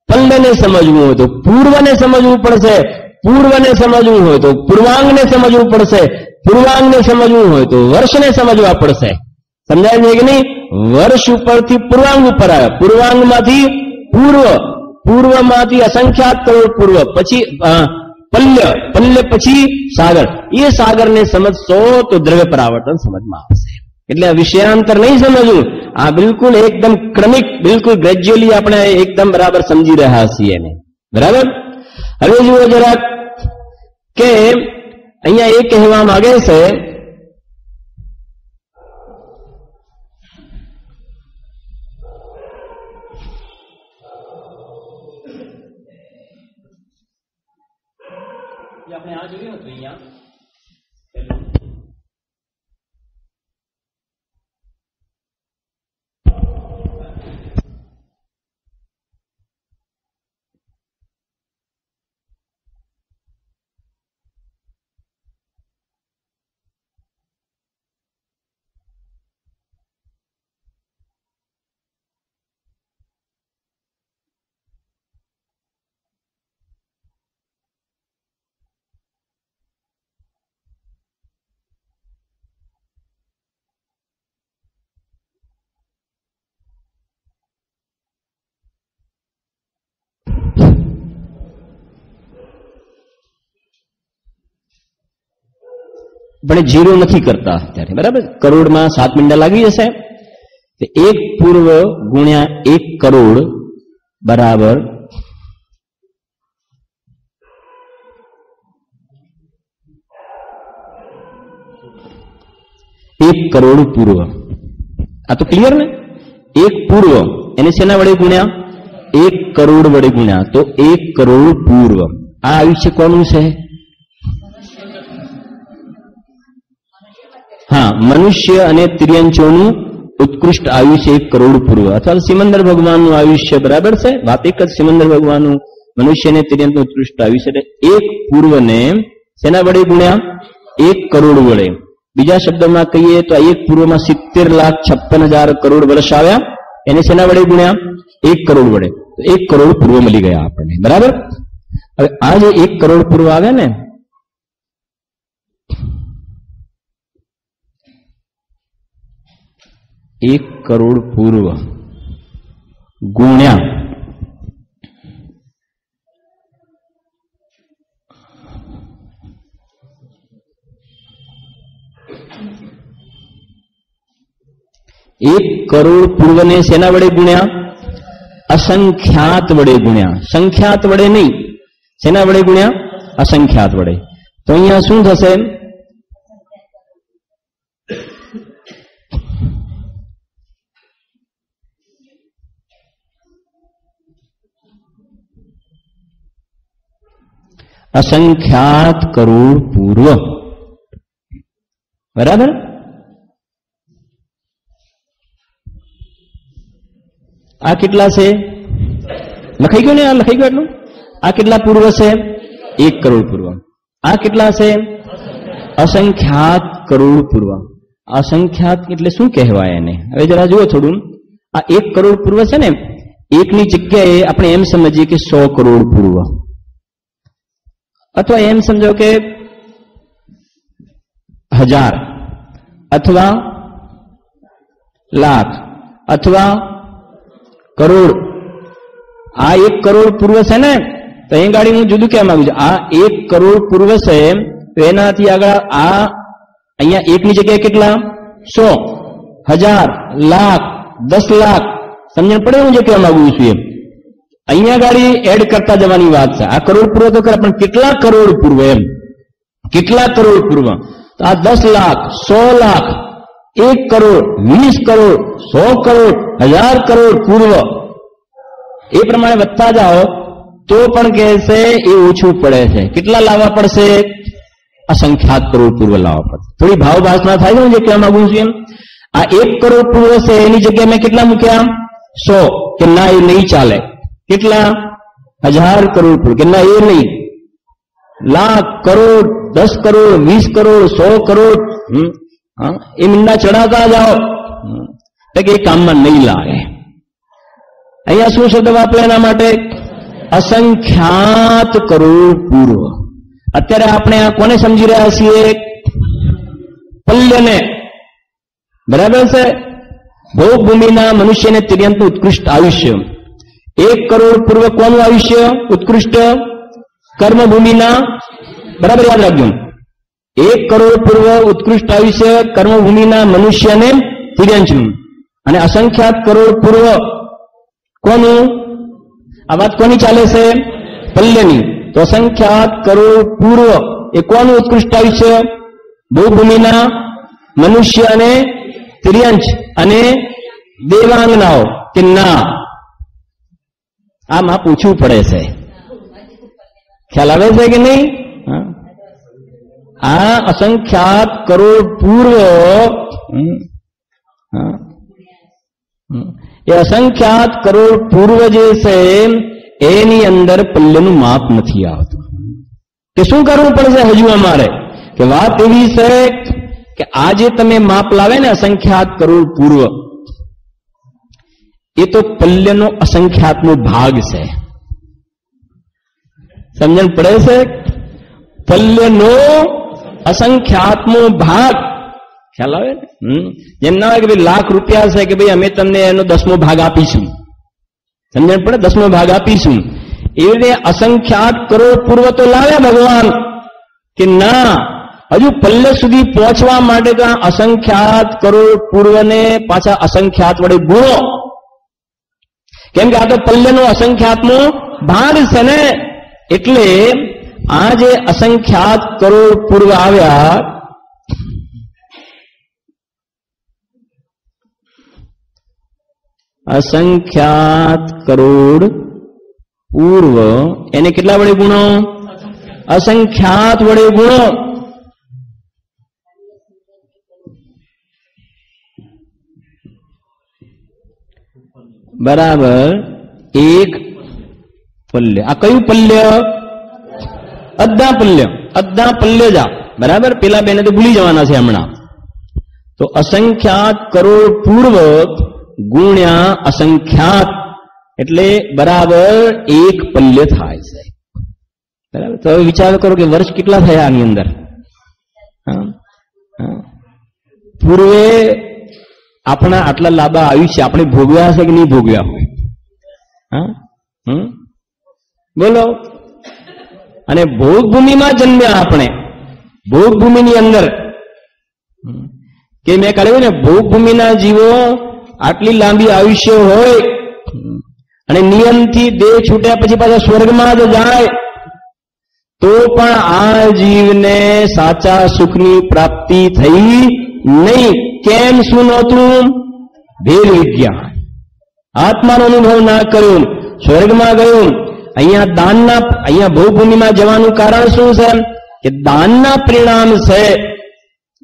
પલ્લને સમજવું હોય તો પૂર્વને સમજવું પડશે, પૂર્વને સમજવું હોય તો પૂર્વાંગને સમજવું પડશે, પૂર્વાંગને સમજવું હોય તો વર્ષને સમજવા પડશે. સમજાય છે કે નહીં? વર્ષ ઉપરથી પૂર્વાંગ ઉપર આવ્યા, પૂર્વાંગમાંથી પૂર્વ, પૂર્વમાંથી અસંખ્યાત કરોડ પૂર્વ, પછી પલ્ય, પલ્ય પછી સાગર. એ સાગરને સમજશો તો દ્રવ્ય પરાવર્તન સમજમાં આવશે. એટલે આ વિષયાંતર નહીં સમજવું, આ બિલકુલ એકદમ ક્રમિક, બિલકુલ ગ્રેજ્યુઅલી આપણે એકદમ બરાબર સમજી રહ્યા છીએ એને. બરાબર? હવે જુઓ જરાક કે અહીંયા એ કહેવા માંગે છે આપણે આ જોયું હતું અહીંયા આપણે જીરો નથી કરતા ત્યારે. બરાબર? કરોડમાં 7 મીંડા લાગી જશે. એક પૂર્વ ગુણ્યા 1 કરોડ બરાબર 1 કરોડ પૂર્વ. આ તો ક્લિયર ને? 1 પૂર્વ એને શેના વડે ગુણ્યા? 1 કરોડ વડે ગુણ્યા તો 1 કરોડ પૂર્વ. આ આયુષ્ય કોનું છે? હા, મનુષ્ય અને તિર્યંચોનું ઉત્કૃષ્ટ આયુષ્ય 1 કરોડ પૂર્વ, અથવા સિમંદર ભગવાનનું આયુષ્ય. બરાબર છે? વાત એક જ. સિમંદર ભગવાનનું, મનુષ્ય અને તિર્યંચનું ઉત્કૃષ્ટ આયુષ્ય. એટલે 1 પૂર્વને શેના વડે ગુણ્યા? 1 કરોડ વડે. બીજા શબ્દોમાં કહીએ તો 1 પૂર્વમાં 70,56,000 કરોડ વર્ષ આવ્યા, એને શેના વડે ગુણ્યા? 1 કરોડ વડે. તો 1 કરોડ પૂર્વ મળી ગયા આપણને. બરાબર? હવે આ જે 1 કરોડ પૂર્વ આવ્યા ને, એક કરોડ પૂર્વ ગુણ્યા 1 કરોડ પૂર્વને શેના વડે ગુણ્યા? અસંખ્યાત વડે ગુણ્યા. સંખ્યાત વડે નહીં, શેના વડે ગુણ્યા? અસંખ્યાત વડે. તો અહીંયા શું થશે? અસંખ્યાત કરોડ પૂર્વ. બરાબર? આ કેટલા છે? લખાઈ ગયું ને? આ લખાઈ ગયું એટલું? આ કેટલા પૂર્વ છે? 1 કરોડ પૂર્વ. આ કેટલા છે? અસંખ્યાત કરોડ પૂર્વ. અસંખ્યાત એટલે શું કહેવાય એને? હવે જરા જુઓ થોડું. આ 1 કરોડ પૂર્વ છે ને, એકની જગ્યાએ આપણે એમ સમજીએ કે 100 કરોડ પૂર્વ, અથવા એમ સમજો કે 1000 અથવા લાખ અથવા કરોડ. આ 1 કરોડ પૂર્વ છે ને, તો અહીં ગાડી હું જુદું કહેવા માંગુ છું. આ 1 કરોડ પૂર્વ છે, તો એનાથી આગળ આ અહીંયા એકની જગ્યાએ કેટલા? 100, 1000, લાખ, 10 લાખ. સમજણ પડે હું જે કહેવા માંગુ છું એમ? અહીંયા ગાડી એડ કરતા જવાની વાત છે. આ કરોડ પૂર્વ તો કરે, પણ કેટલા કરોડ પૂર્વ, એમ કેટલા કરોડ પૂર્વ? તો આ 10 લાખ, 100 લાખ, 1 કરોડ, 20 કરોડ, 100 કરોડ, 1000 કરોડ પૂર્વ, એ પ્રમાણે વધતા જાઓ તો પણ કહે છે એ ઓછું પડે છે. કેટલા લાવવા પડશે? અસંખ્યાત કરોડ પૂર્વ લાવવા પડશે. થોડી ભાવભાસના થાય છે ને જે કહેવા માંગુ છું એમ. આ 1 કરોડ પૂર્વ છે એની જગ્યાએ મેં કેટલા મૂક્યા? 100. કે ના એ નહીં ચાલે. કેટલા? 1000 કરોડ પૂર્વ. કે ના એ નહીં. લાખ, કરોડ, 10 કરોડ, 20 કરોડ, 100 કરોડ, એ મીંડા ચડાતા જાઓ તો કે એ કામમાં નહીં લાગે. અહીંયા શું શબ્દ વાપરે એના માટે? અસંખ્યાત કરોડ પૂર્વ. અત્યારે આપણે આ કોને સમજી રહ્યા છીએ? પલ્યને. બરાબર છે? ભોગભૂમિના મનુષ્યને તિર્યંત ઉત્કૃષ્ટ આયુષ્ય. 1 કરોડ પૂર્વ કોનું આયુષ્ય ઉત્કૃષ્ટ? કર્મભૂમિના. બરાબર યાદ રાખજો. 1 કરોડ પૂર્વ ઉત્કૃષ્ટ આયુષ્ય કર્મભૂમિના મનુષ્યને તિર્યંચનું. અને અસંખ્યાત કરોડ પૂર્વ કોનું? આ વાત કોની ચાલે છે? પલ્યની. તો અસંખ્યાત કરોડ પૂર્વ એ કોનું ઉત્કૃષ્ટ આયુષ્ય? ભોગભૂમિના મનુષ્ય અને તિર્યંચ અને દેવાંગનાઓ. કે ના, આમાં પૂછવું પડે છે. ખ્યાલ આવે છે કે નહીં? આ અસંખ્યાત કરોડ પૂર્વ, એ અસંખ્યાત કરોડ પૂર્વ જે છે એની અંદર પલ્યનું માપ નથી આવતું. કે શું કરવું પડશે હજુ અમારે? કે વાત એવી છે કે આ જે તમે માપ લાવે ને અસંખ્યાત કરોડ પૂર્વ, એ તો પલ્યનો અસંખ્યાતનો ભાગ છે. સમજણ પડે છે? પલ્યનો અસંખ્યાતનો ભાગ. ખ્યાલ આવે ને? જેમ ના હોય કે ભાઈ લાખ રૂપિયા છે કે ભાઈ અમે તમને એનો 10મો ભાગ આપીશું. સમજણ પડે? 10મો ભાગ આપીશું. એ રીતે અસંખ્યાત કરોડ પૂર્વ તો લાવે ભગવાન. કે ના, હજુ પલ્ય સુધી પહોંચવા માટે તો આ અસંખ્યાત કરોડ પૂર્વને પાછા અસંખ્યાત વડે ગુણો. કેમ કે આ તો પલ્યનો અસંખ્યાતનો ભાગ છે ને. એટલે આ જે અસંખ્યાત કરોડ પૂર્વ આવ્યા, અસંખ્યાત કરોડ પૂર્વ, એને કેટલા વડે ગુણો? અસંખ્યાત વડે ગુણો. બરાબર 1 પલ્ય. આ કયું પલ્ય? અદ્દા પલ્ય. અદ્દા પલ્ય જા. બરાબર? પેલા બેને તો ભૂલી જવાના છે હમણાં. તો અસંખ્યાત કરોડ પૂર્વ ગુણ્યા અસંખ્યાત એટલે બરાબર 1 પલ્ય થાય છે. બરાબર? તો હવે વિચાર કરો કે વર્ષ કેટલા થયા આની અંદર? પૂર્વે આપણા આટલા લાંબા આયુષ્ય આપણે ભોગવ્યા છે કે નહીં ભોગવ્યા હોય? બોલો. અને ભોગભૂમિમાં જન્મ્યા આપણે, ભોગભૂમિની અંદર. કે મેં કહ્યું ને, ભોગભૂમિના જીવો આટલી લાંબી આયુષ્ય હોય અને નિયમથી દેહ છૂટ્યા પછી પાછા સ્વર્ગમાં જ જાય તો પણ આ જીવને સાચા સુખની પ્રાપ્તિ થઈ નહીં. કેમ? શું નહોતું? ભેદ વિજ્ઞાન. આત્માનો અનુભવ ના કર્યો, સ્વર્ગમાં ગયું. અહીંયા ભોગભૂમિમાં જવાનું કારણ શું છે? કે દાનના પરિણામ છે.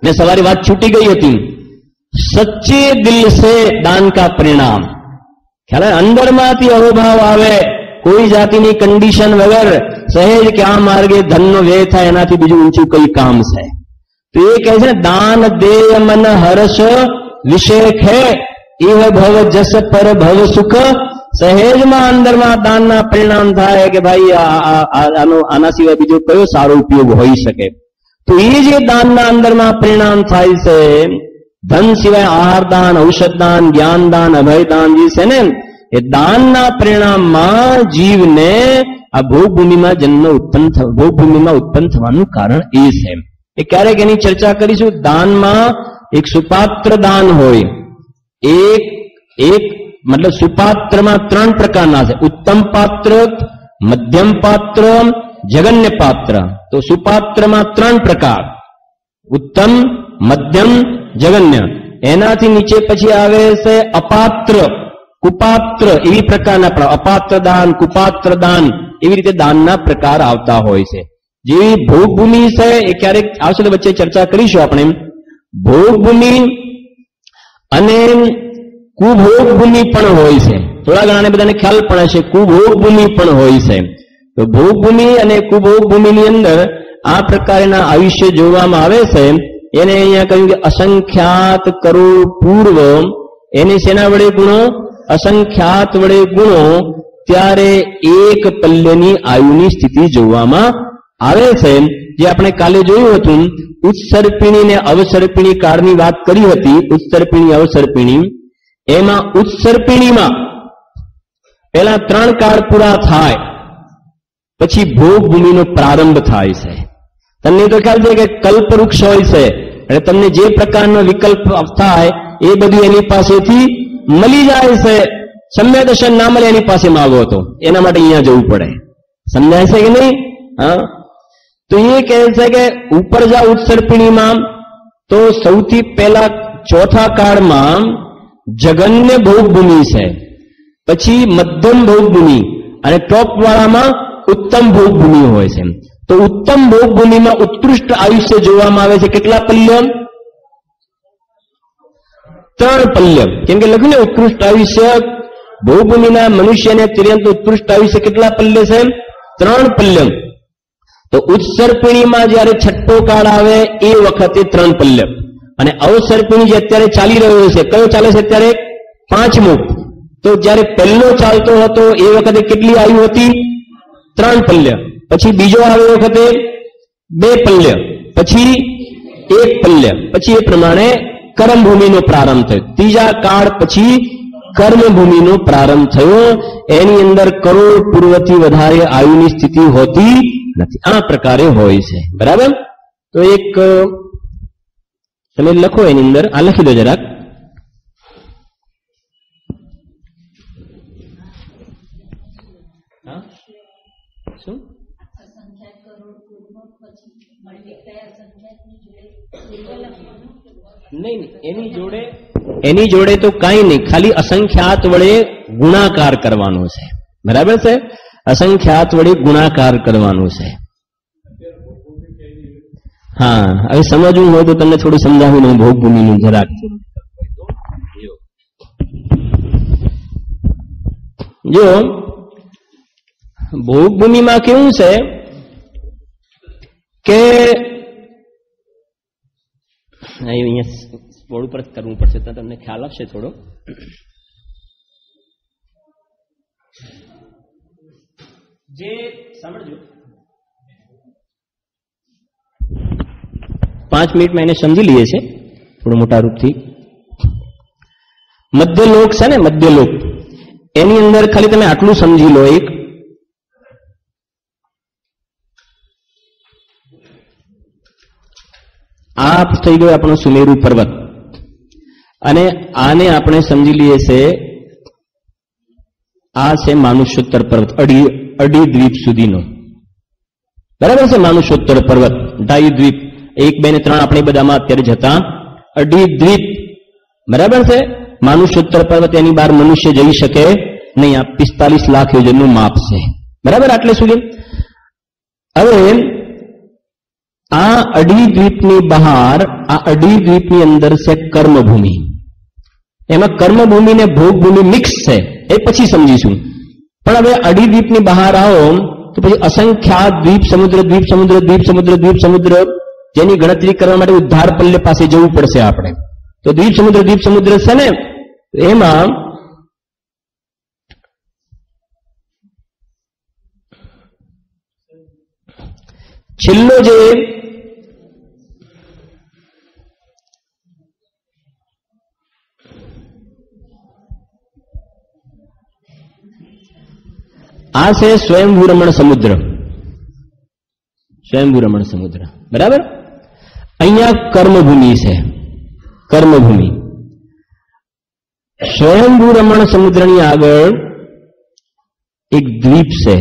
મેં સવારે વાત છૂટી ગઈ હતી. સચ્ચે દિલ સે દાન કા પરિણામ. ખ્યાલ? અંદરમાંથી અહોભાવ આવે, કોઈ જાતિની કન્ડિશન વગર સહેજ કે આ માર્ગે ધનનો વ્યય થાય એનાથી બીજું ઊંચું કઈ કામ છે. તો એ કહે છે દાન દેય મન હર્ષ વિષેક હે ઇહ ભવ જસ પર ભવ સુખ. સહેજમાં અંદરમાં દાનના પરિણામ થાય કે ભાઈ આના સિવાય બીજો કયો સારો ઉપયોગ હોઈ શકે. તો એ જે દાનના અંદરમાં પરિણામ થાય છે, ધન સિવાય આહાર દાન, ઔષધ દાન, જ્ઞાન દાન, અભય દાન જે છે ને, એ દાનના પરિણામમાં જીવને આ ભોગભૂમિમાં ઉત્પન્ન થવાનું કારણ એ છે. એ ક્યારેક એની ચર્ચા કરીશું. દાનમાં એક સુપાત્ર દાન હોય, એક મતલબ સુપાત્રમાં 3 પ્રકારના છે, ઉત્તમ પાત્ર, મધ્યમ પાત્ર, જગન્ય પાત્ર. તો સુપાત્રમાં 3 પ્રકાર, ઉત્તમ, મધ્યમ, જગન્ય. એનાથી નીચે પછી આવે છે અપાત્ર, કુપાત્ર, એવી પ્રકારના અપાત્ર દાન, કુપાત્ર દાન, એવી રીતે દાનના પ્રકાર આવતા હોય છે. જેવી ભોગભૂમિ છે એ ક્યારેક આવશે તો વચ્ચે ચર્ચા કરીશું આપણે. ભોગભૂમિ અને કુભોગભૂમિ પણ હોય છે. થોડા ઘણાને બધાને ખ્યાલ પણ હશે, કુભોગભૂમિ પણ હોય છે. તો ભોગભૂમિ અને કુભોગભૂમિની અંદર આ પ્રકારના આયુષ્ય જોવામાં આવે છે. એને અહીંયા કહ્યું કે અસંખ્યાત કરોડ પૂર્વ, એને શેના વડે ગુણો? અસંખ્યાત વડે ગુણો, ત્યારે એક પલ્યની આયુની સ્થિતિ જોવામાં આવે છે. જે આપણે કાલે જોયું હતું, ઉત્સર્પિણી ને અવસર્પિણી કાળની વાત કરી હતી. ઉત્સર્પિણી અવસર્પિણી, એમાં ઉત્સર્પિણીમાં પેલા 3 કાળ પૂરા થાય પછી ભોગભૂમિનો પ્રારંભ થાય છે. તમને તો ખ્યાલ છે કે કલ્પવૃક્ષ હોય છે, એટલે તમને જે પ્રકારનો વિકલ્પ થાય એ બધું એની પાસેથી મળી જાય છે. સમ્ય દર્શન ના મળે એની પાસે માગો તો એના માટે અહીંયા જવું પડે. સમજાય છે કે નહીં? હા. તો એ કહે છે કે ઉપર જા ઉત્સર્પિણીમાં, તો સૌથી પહેલા 4થા કાળમાં જગન્ય ભોગભૂમિ છે, પછી મધ્યમ ભોગભૂમિ અને ટોપ વાળામાં ઉત્તમ ભોગભૂમિ હોય છે. તો ઉત્તમ ભોગભૂમિમાં ઉત્કૃષ્ટ આયુષ્ય જોવામાં આવે છે. કેટલા પલ્ય? 3 પલ્ય. કેમ કે લખ્યું ને ઉત્કૃષ્ટ આયુષ્ય, ભોગભૂમિના મનુષ્યને અત્યંત ઉત્કૃષ્ટ આયુષ્ય કેટલા પલ્ય છે? 3 પલ્ય. તો ઉત્સર્પિણીમાં જયારે 6ઠ્ઠો કાળ આવે એ વખતે 3 પલ્ય, અને અવસર્પિણી જે અત્યારે ચાલી રહ્યો છે, કયો ચાલે છે અત્યારે? 5મો. તો જયારે પહેલો ચાલતો હતો એ વખતે કેટલી આયુ હતી? 3 પલ્ય. પછી બીજો આવે એ વખતે 2 પલ્ય, પછી 1 પલ્ય. પછી એ પ્રમાણે કર્મભૂમિનો પ્રારંભ થયો. ત્રીજા કાળ પછી કર્મભૂમિનો પ્રારંભ થયો. એની અંદર કરોડ પૂર્વથી વધારે આયુની સ્થિતિ હોતી નથી. આ પ્રકારે હોય છે. બરાબર? તો એક તમે લખો એની અંદર, આ લખી દો જરાક. શું? નહીં, એની જોડે તો કઈ નહીં, ખાલી અસંખ્યાત વડે ગુણાકાર કરવાનો છે. બરાબર છે? અસંખ્યાત વડે ગુણાકાર કરવાનું છે. હા, હવે સમજવું હોય તો તમને થોડું સમજાવી દઉં ભોગભૂમિનું જરાક. જો ભોગભૂમિમાં કેવું છે કે અહીંયા બોર્ડ ઉપર કરવું પડશે તો તમને ખ્યાલ આવશે થોડો. જે સમજો 5 મિનિટમાં એને સમજી લઈએ છે થોડું મોટા રૂપથી. મધ્યલોક છે ને, મધ્યલોક, એની અંદર ખાલી તમે આટલું સમજી લો. એક આ થઈ ગયો આપણો સુમેરુ પર્વત, અને આને આપણે સમજી લઈએ છે, આ છે માનુષોત્તર પર્વત, અડી દ્વીપ સુધીનો. બરાબર છે? માનુષોત્તર પર્વત, ઢાઈ દ્વીપ, 1, 2 ને 3 આપણે બધામાં અત્યારે જતા અડી દ્વીપ. બરાબર છે? માનુષોત્તર પર્વત, એની બહાર મનુષ્ય જઈ શકે નહીં. આ 45 લાખ યોજનનું માપ છે. બરાબર? આટલે સુધી. હવે આ અડી દ્વીપની બહાર, આ અડી દ્વીપની અંદર છે કર્મભૂમિ. એમાં કર્મભૂમિ ને ભોગભૂમિ મિક્સ છે, એ પછી સમજીશું. પણ હવે અડી દ્વીપની બહાર આવો તો પછી અસંખ્યાત દ્વીપ સમુદ્ર, દ્વીપ સમુદ્ર, દ્વીપ સમુદ્ર, દ્વીપ સમુદ્ર, જેની ગણતરી કરવા માટે ઉદ્ધાર પલ્ય પાસે જવું પડશે આપણે. તો દ્વીપ સમુદ્ર છે ને, એમાં છેલ્લો જે આ છે સ્વયંભૂ રમણ સમુદ્ર. સ્વયંભૂ રમણ સમુદ્ર. બરાબર? અહીંયા કર્મભૂમિ છે. કર્મભૂમિ સ્વયંભૂ રમણ સમુદ્રની આગળ એક દ્વીપ છે.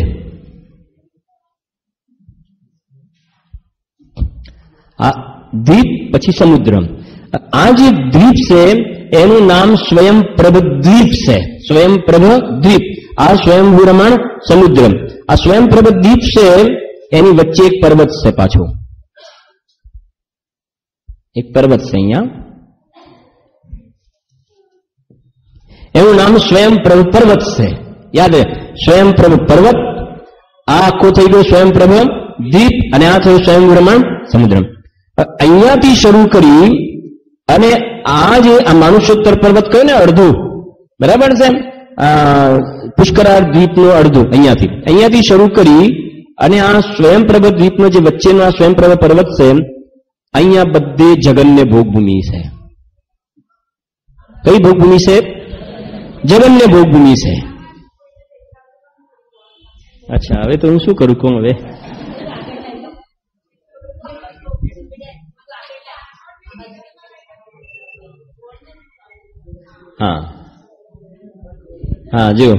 આ દ્વીપ પછી સમુદ્ર. આ જે દ્વીપ છે એનું નામ સ્વયંપ્રભ દ્વીપ છે. સ્વયંપ્રભ દ્વીપ. આ સ્વયંભૂ રમણ સમુદ્ર. આ સ્વયંપ્રભ દ્વીપ છે એની વચ્ચે એક પર્વત છે. પાછો એક પર્વત છે અહીંયા, એનું નામ સ્વયંપ્રભ પર્વત છે. યાદ રહે, સ્વયંપ્રભ પર્વત. આ આખો થઈ ગયો સ્વયંપ્રભ દ્વીપ અને આ થયું સ્વયંભૂ રમણ સમુદ્ર. અહીંયાથી શરૂ કરી અને આ જે આ માનુષોત્તર પર્વત કહ્યું ને અડધું, બરાબર છે, પુષ્કરાર દ્વીપનું અડધું અહીંયાથી શરૂ કરી અને આ સ્વયંપ્રભ દ્વીપનો જે વચ્ચેનો આ સ્વયંપ્રભ પર્વત છે, અહીંયા બધે જગન્ય ભોગભૂમિ છે. કઈ ભોગભૂમિ છે? જગન્ય ભોગભૂમિ છે. અચ્છા, હવે તો હું શું કરું કહું? હવે હા જો,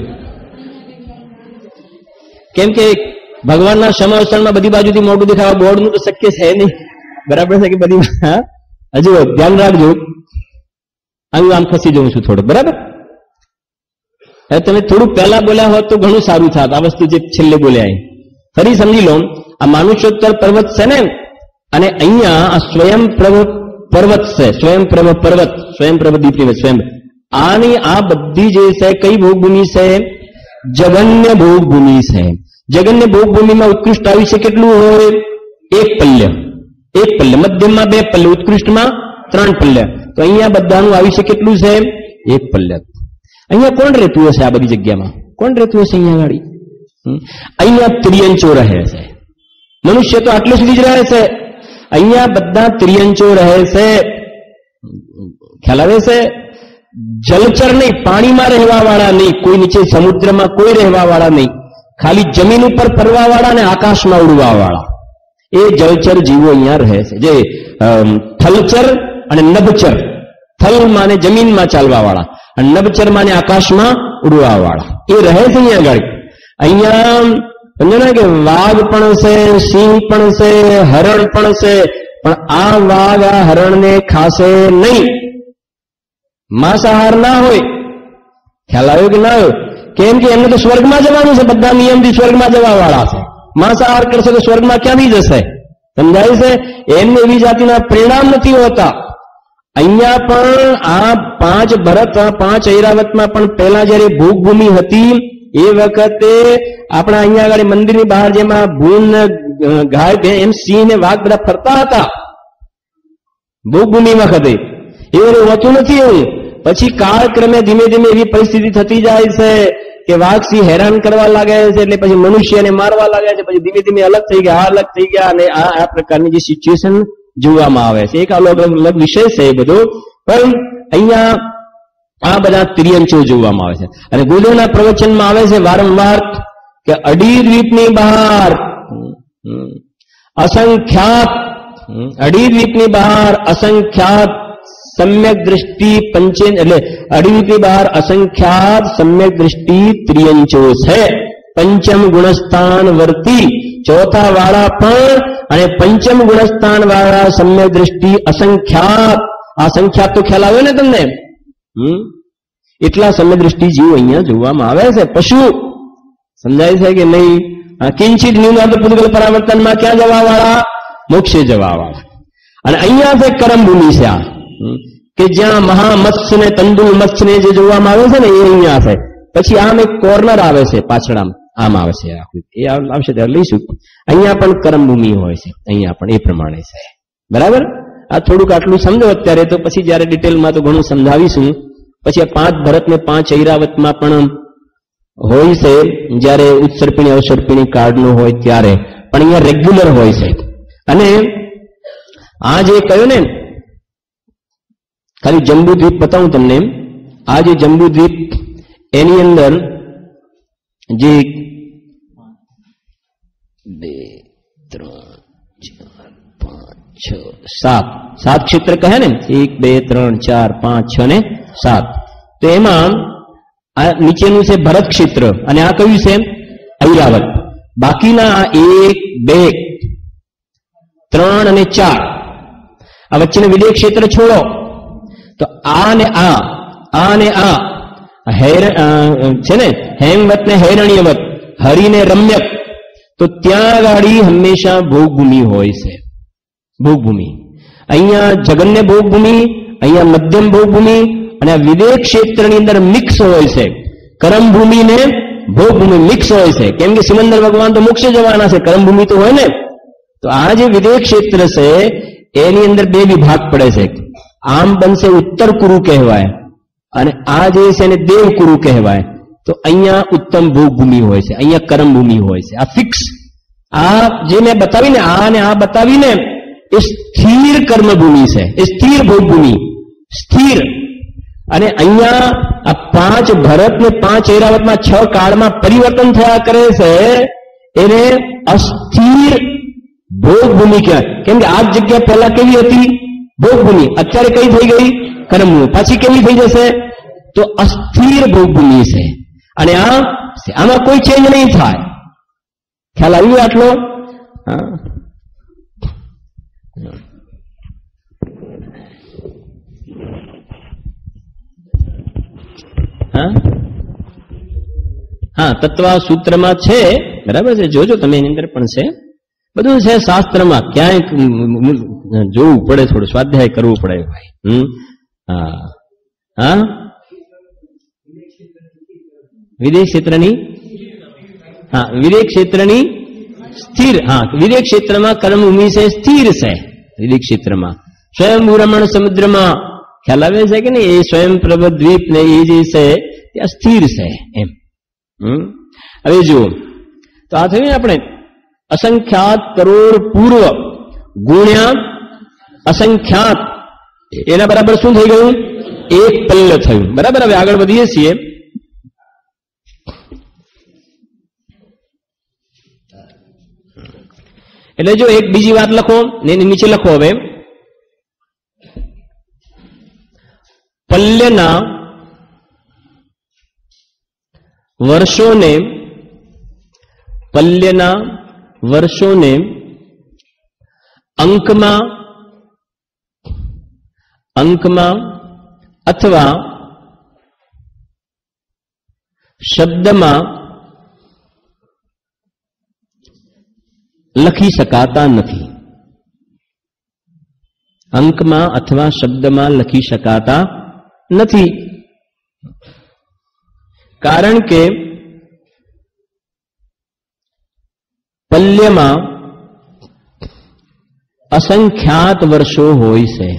કેમ કે ભગવાનના સમર્થનમાં બધી બાજુથી મોટું દેખાવા બોર્ડનું તો શક્ય છે નહીં, બરાબર છે કે બધી. હજુ ધ્યાન રાખજો, હું આમ ખસી જઉં છું થોડું, બરાબર. હવે તમે થોડું પહેલા બોલ્યા હોત તો ઘણું સારું થાત. આ વસ્તુ જે છેલ્લે બોલ્યા ફરી સમજી લો. આ માનુષોત્તર પર્વત છે ને, અને અહીંયા આ સ્વયંપ્રભ પર્વત છે. સ્વયંપ્રભ પર્વત, સ્વયંપ્રભ દ્વીપની સ્વયં. આની આ બધી જે છે કઈ ભોગભૂમિ છે? જગન્ય ભોગભૂમિ છે. જગન્ય ભોગભૂમિમાં ઉત્કૃષ્ટ આયુષ્ય કેટલું હોય? 1 પલ્ય. 1 પલ્ય. મધ્યમમાં 2 પલ્ય, ઉત્કૃષ્ટમાં 3 પલ્ય. તો અહીંયા બધાનું આયુષ્ય કેટલું છે? 1 પલ્ય. અહીંયા કોણ રહેતું હશે? આ બધી જગ્યામાં કોણ રહેતું હશે? અહીંયા ગાડી અહીંયા ત્રિયંચો રહે છે. મનુષ્ય તો આટલું સુધી જ રહે છે. અહીંયા બધા ત્રિયંચો રહે છે. ખ્યાલ આવે છે? જલચર નહીં, પાણીમાં રહેવા વાળા નહીં, કોઈ નીચે સમુદ્રમાં કોઈ રહેવા વાળા નહીં, ખાલી જમીન ઉપર ફરવા વાળા અને આકાશમાં ઉડવા વાળા એ જલચર જીવો અહીંયા રહે છે. જે થલચર અને નભચર, થલમાં ને જમીનમાં ચાલવા વાળા અને નભચરમાં ને આકાશમાં ઉડવા વાળા એ રહે છે અહીંયા આગળ. અહીંયા સમજો કે વાઘ પણ છે, સિંહ પણ છે, હરણ પણ છે, પણ આ વાઘ આ હરણને ખાશે નહીં. માંસાહાર ના હોય. ખ્યાલ આવ્યો કે ના આવ્યો? કેમ કે એમને તો સ્વર્ગમાં જવાનું છે. બધા નિયમથી સ્વર્ગમાં જવા વાળા છે. માંસાહાર કરશે તો સ્વર્ગમાં ક્યાંથી જશે? સમજાય છે? એમને એવી જાતિના પરિણામ નથી હોતા. અહીંયા પણ આ 5 ભરત, 5 ઐરાવતમાં પણ પહેલા જયારે ભોગભૂમિ હતી એ વખતે આપણા અહીંયા આગળ મંદિરની બહાર જેમાં ભૂન, ગાય, એમ સિંહ ને વાઘ બધા ફરતા હતા ભોગભૂમિ વખતે. એવું હોતું નથી. એવું પછી કાળક્રમે ધીમે ધીમે એવી પરિસ્થિતિ થતી જાય છે કે વાઘ સિંહ હેરાન કરવા લાગે છે, એટલે પછી મનુષ્યને મારવા લાગે છે. પછી ધીમે ધીમે અલગ થઈ ગયા અને આ પ્રકારની જે સિચ્યુએશન જોવામાં આવે છે. એક અલગ અલગ વિષય છે એ બધો. પણ અહીંયા આ બધા ત્રિયંચો જોવામાં આવે છે. અને ગુરુદેવના પ્રવચનમાં આવે છે વારંવાર કે અડી દ્વીપની બહાર અસંખ્યાત, અડી દ્વીપની બહાર અસંખ્યાત સમ્યક દ્રષ્ટિ એટલે અડી દ્વીપની બહાર અસંખ્યાત સમ્યક દ્રષ્ટિ ત્રિયંચો છે. પંચમ ગુણસ્થાન વર્તી, ચોથા વાળા પણ અને પંચમ ગુણસ્થાન વાળા સમ્યક દ્રષ્ટિ અસંખ્યાત. આ સંખ્યાત તો ખ્યાલ આવ્યો ને તમને? એટલા સમ્યક દ્રષ્ટિ જીવો અહીંયા જોવામાં આવે છે. પશુ સમજાય છે કે નહીં? કિંચિત ન્યૂનાદ પૂતગલ પરાવર્તનમાં ક્યાં જવા વાળા? મોક્ષે જવા વાળા. અને અહીંયા છે કરમભૂમિ છે આ, કે જ્યાં મહામત્સ્ય ને તંદુલ મત્સ્ય ને જે જોવામાં આવે છે ને એ અહીંયા છે. પછી આમ એક કોર્નર આવે છે પાછળ, આમ આવે છે, એ આવશે ત્યારે લઈશું. અહીંયા પણ કરમભૂમિ હોય છે, અહીંયા પણ એ પ્રમાણે છે. બરાબર? આ થોડુંક આટલું સમજો અત્યારે, તો પછી જયારે ડિટેલમાં તો ઘણું સમજાવીશું. પછી આ 5 ભરત ને 5 ઐરાવતમાં પણ હોય છે, જયારે ઉત્સર્પિણી અવસર્પિણી કાર્ડનું હોય ત્યારે, પણ અહીંયા રેગ્યુલર હોય છે. અને આ જે કહ્યું ને, ખાલી જંબુદ્વીપ બતાવું તમને. આ જે જંબુદ્વીપ એની અંદર જે 2, 3, 4, 5, 6, 7 ક્ષેત્ર કહે ને, 1, 2, 3, 4, 5, 6 ને 7. તો એમાં આ નીચેનું છે ભરત ક્ષેત્ર અને આ કયું છે ઐરાવત. બાકીના 1, 2, 3 અને 4 આ વચ્ચેનું વિદેય ક્ષેત્ર છોડો તો આ ને આ છે ને હેમવત ને હૈરણ્યવત, હરિને રમ્યક, તો ત્યાં ગાડી હંમેશા ભોગભૂમિ હોય છે. ભોગભૂમિ અહીંયા જગન્ય ભોગભૂમિ, અહીંયા મધ્યમ ભોગભૂમિ અને આ વિદેય ક્ષેત્રની અંદર મિક્સ હોય છે. કર્મભૂમિ ને ભોગભૂમિ મિક્સ હોય છે. કેમ કે સિમંદર ભગવાન તો મોક્ષે જવાના છે, કર્મભૂમિ તો હોય ને. તો આ જે વિદેય ક્ષેત્ર છે એની અંદર 2 વિભાગ પડે છે. આમ બનશે ઉત્તર કુરુ કહેવાય અને આ જે છે એને દેવ કુરુ કહેવાય. તો અહીંયા ઉત્તમ ભોગભૂમિ હોય છે, અહીંયા કર્મભૂમિ હોય છે. આ ફિક્સ, આ જે મેં બતાવીને આ ને આ બતાવીને એ સ્થિર કર્મભૂમિ છે, એ સ્થિર ભોગભૂમિ, સ્થિર. અને અહીંયા આ 5 ભરત ને 5 ઐરાવતમાં 6 કાળમાં પરિવર્તન થયા કરે છે એને અસ્થિર ભોગભૂમિ કહેવાય. કેમ કે આ જગ્યા પહેલા કેવી હતી ભોગભૂમિ, અત્યારે કઈ થઈ ગઈ કર્મભૂમિ, પાછી કેવી થઈ જશે તો અસ્થિર ભોગભૂમિ છે. અને આમાં કોઈ ચેન્જ નહીં થાય. ખ્યાલ આવ્યો આટલો? હા, તત્વ સૂત્રમાં છે, બરાબર છે, જોજો તમે, એની અંદર પણ છે, બધું છે શાસ્ત્રમાં. ક્યાંય જોવું પડે, થોડું સ્વાધ્યાય કરવું પડે ભાઈ. હા, વિદેય ક્ષેત્રની, હા, વિદેય ક્ષેત્રની સ્થિર, હા, વિદેય ક્ષેત્રમાં કર્મભૂમિ છે, સ્થિર છે. વિદેય ક્ષેત્રમાં સ્વયંભૂ રમણ સમુદ્રમાં ખ્યાલ આવે છે કે નહીં, એ સ્વયં પ્રભ દ્વીપ ને એ જે છે ત્યાં સ્થિર છે એમ. હવે જુઓ, તો આ થયું ને આપણે અસંખ્યાત કરોડ પૂર્વ ગુણ્યા અસંખ્યાત, એના બરાબર શું થઈ ગયું? 1 પલ્લ થયું. બરાબર. હવે આગળ વધીએ છીએ. એટલે જો એક બીજી વાત લખો ને નીચે લખો. હવે પલ્યના વર્ષોને અંકમાં અથવા શબ્દમાં લખી શકાતા નથી. અંકમાં અથવા શબ્દમાં લખી શકાતા નથી. કારણ કે પલ્યમાં અસંખ્યાત વર્ષો હોય છે.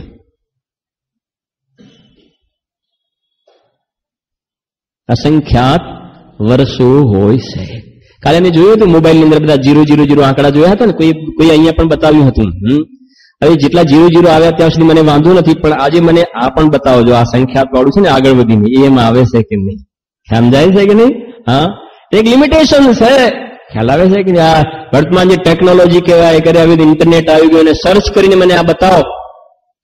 અસંખ્યાત વર્ષો હોય છે. કાલે મેં જોયું હતું મોબાઈલની અંદર બધા 000 આંકડા જોયા હતા ને, કોઈ અહીંયા પણ બતાવ્યું હતું. હવે જેટલા 0 આવ્યા ત્યાં સુધી મને વાંધો નથી, પણ આજે મને આ પણ બતાવો, જો આ સંખ્યાત વાળું છે ને આગળ વધીને એમાં આવે છે કે નહીં, સમજાય છે કે નહીં? હા, એક લિમિટેશન છે. ખ્યાલ આવે છે કે આ વર્તમાન જે ટેકનોલોજી કહેવાય કરે, આવી ઇન્ટરનેટ આવી ગયું અને સર્ચ કરીને મને આ બતાવો,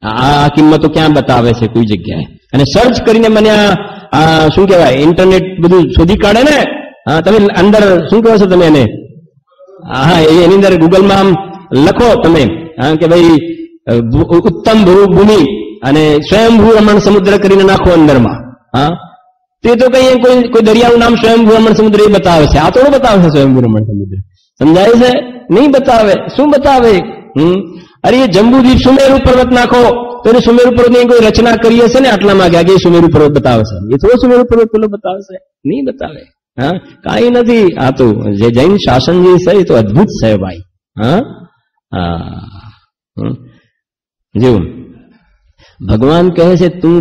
આ કિંમતો ક્યાં બતાવે છે કોઈ જગ્યાએ, અને સર્ચ કરીને મને આ શું કહેવાય ઇન્ટરનેટ બધું શોધી કાઢે ને. હા, તમે અંદર શું કહો છો તમે એને? હા, એની અંદર ગૂગલમાં આમ લખો તમે કે ભાઈ ઉત્તમ ભૂમિ અને સ્વયંભૂ રમણ સમુદ્ર કરીને નાખો અંદરમાં. હા, તે તો કઈ કોઈ દરિયાનું નામ સ્વયંભૂ રમણ સમુદ્ર એ બતાવે છે. આ થોડું બતાવે છે સ્વયંભૂ રમણ સમુદ્ર? સમજાય છે? નહીં બતાવે. શું બતાવે? અરે એ જંબુદ્વીપ સુમેરુ પર્વત નાખો તો એને સુમેરુ પર્વતની કોઈ રચના કરી હશે ને આટલામાં કે એ સુમેરુ પર્વત બતાવે છે. એ થોડો સુમેરુ પર્વત પેલો બતાવે છે? નહીં બતાવે. હા, કાંઈ નથી. આ તો જે જૈન શાસન જે છે એ તો અદભુત છે ભાઈ. હા, જેવું ભગવાન કહે છે તું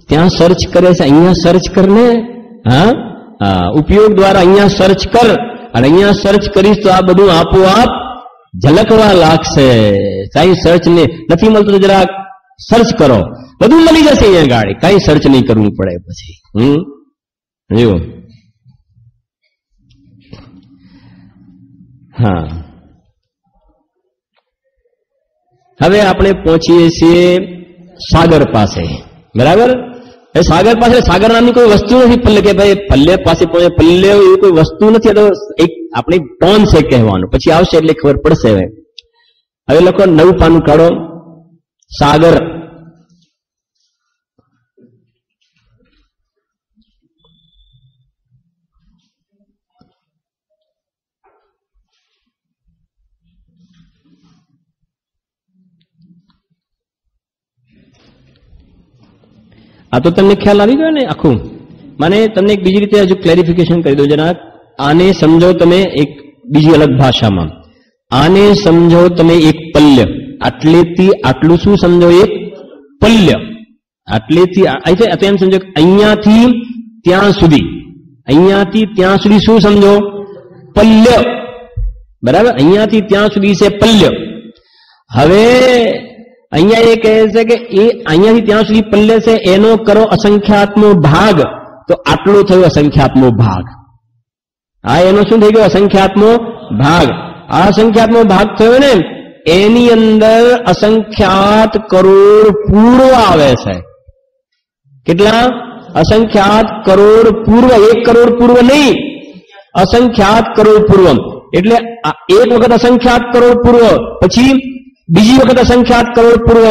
ત્યાં સર્ચ કરે છે, અહીંયા સર્ચ કરને. હા, ઉપયોગ દ્વારા અહીંયા સર્ચ કર, અને અહીંયા સર્ચ કરીશ તો આ બધું આપોઆપ ઝલકવા લાગશે. કાંઈ સર્ચ નથી મળતું તો જરા સર્ચ કરો, બધું મળી જશે અહીંયા ગાડી. કાંઈ સર્ચ નહીં કરવું પડે પછી. જો હા, હવે આપણે પહોંચીએ છીએ સાગર પાસે. બરાબર? સાગર પાસે સાગર નામની કોઈ વસ્તુ નથી પલ્લે, કે ભાઈ પલ્લે પાસે પલ્લે એવી કોઈ વસ્તુ નથી. તો એક આપણી ટોન છે કહેવાનું, પછી આવશે એટલે ખબર પડશે. હવે લોકો નવું પાનું કાઢો. સાગર આ તો તમને ખ્યાલ આવી ગયો ને આખું. મને તમને એક બીજી રીતે હજુ ક્લેરિફિકેશન કરી દો જરા. આને સમજો તમે એક બીજી અલગ ભાષામાં. આને સમજો તમે એક પલ્ય. આટલેથી આટલું શું સમજો? એક પલ્ય. આટલેથી એમ સમજો અહીંયાથી ત્યાં સુધી, અહીંયાથી ત્યાં સુધી શું સમજો? પલ્ય. બરાબર, અહીંયાથી ત્યાં સુધી છે પલ્ય. હવે અહીંયા એ કહે છે કે એ અહીંયાથી ત્યાં સુધી પલ્લે છે, એનો કરો અસંખ્યાતનો ભાગ, તો આટલો થયો અસંખ્યાતનો ભાગ. હા, એનો શું થઈ ગયો? અસંખ્યાતનો ભાગ. આ અસંખ્યાતનો ભાગ થયો ને, એની અંદર અસંખ્યાત કરોડ પૂર્વ આવે છે. કેટલા? અસંખ્યાત કરોડ પૂર્વ. 1 કરોડ પૂર્વ નહીં, અસંખ્યાત કરોડ પૂર્વ. એટલે એક વખત અસંખ્યાત કરોડ પૂર્વ, પછી બીજી વખત અસંખ્યાત કરોડ પૂર્વ,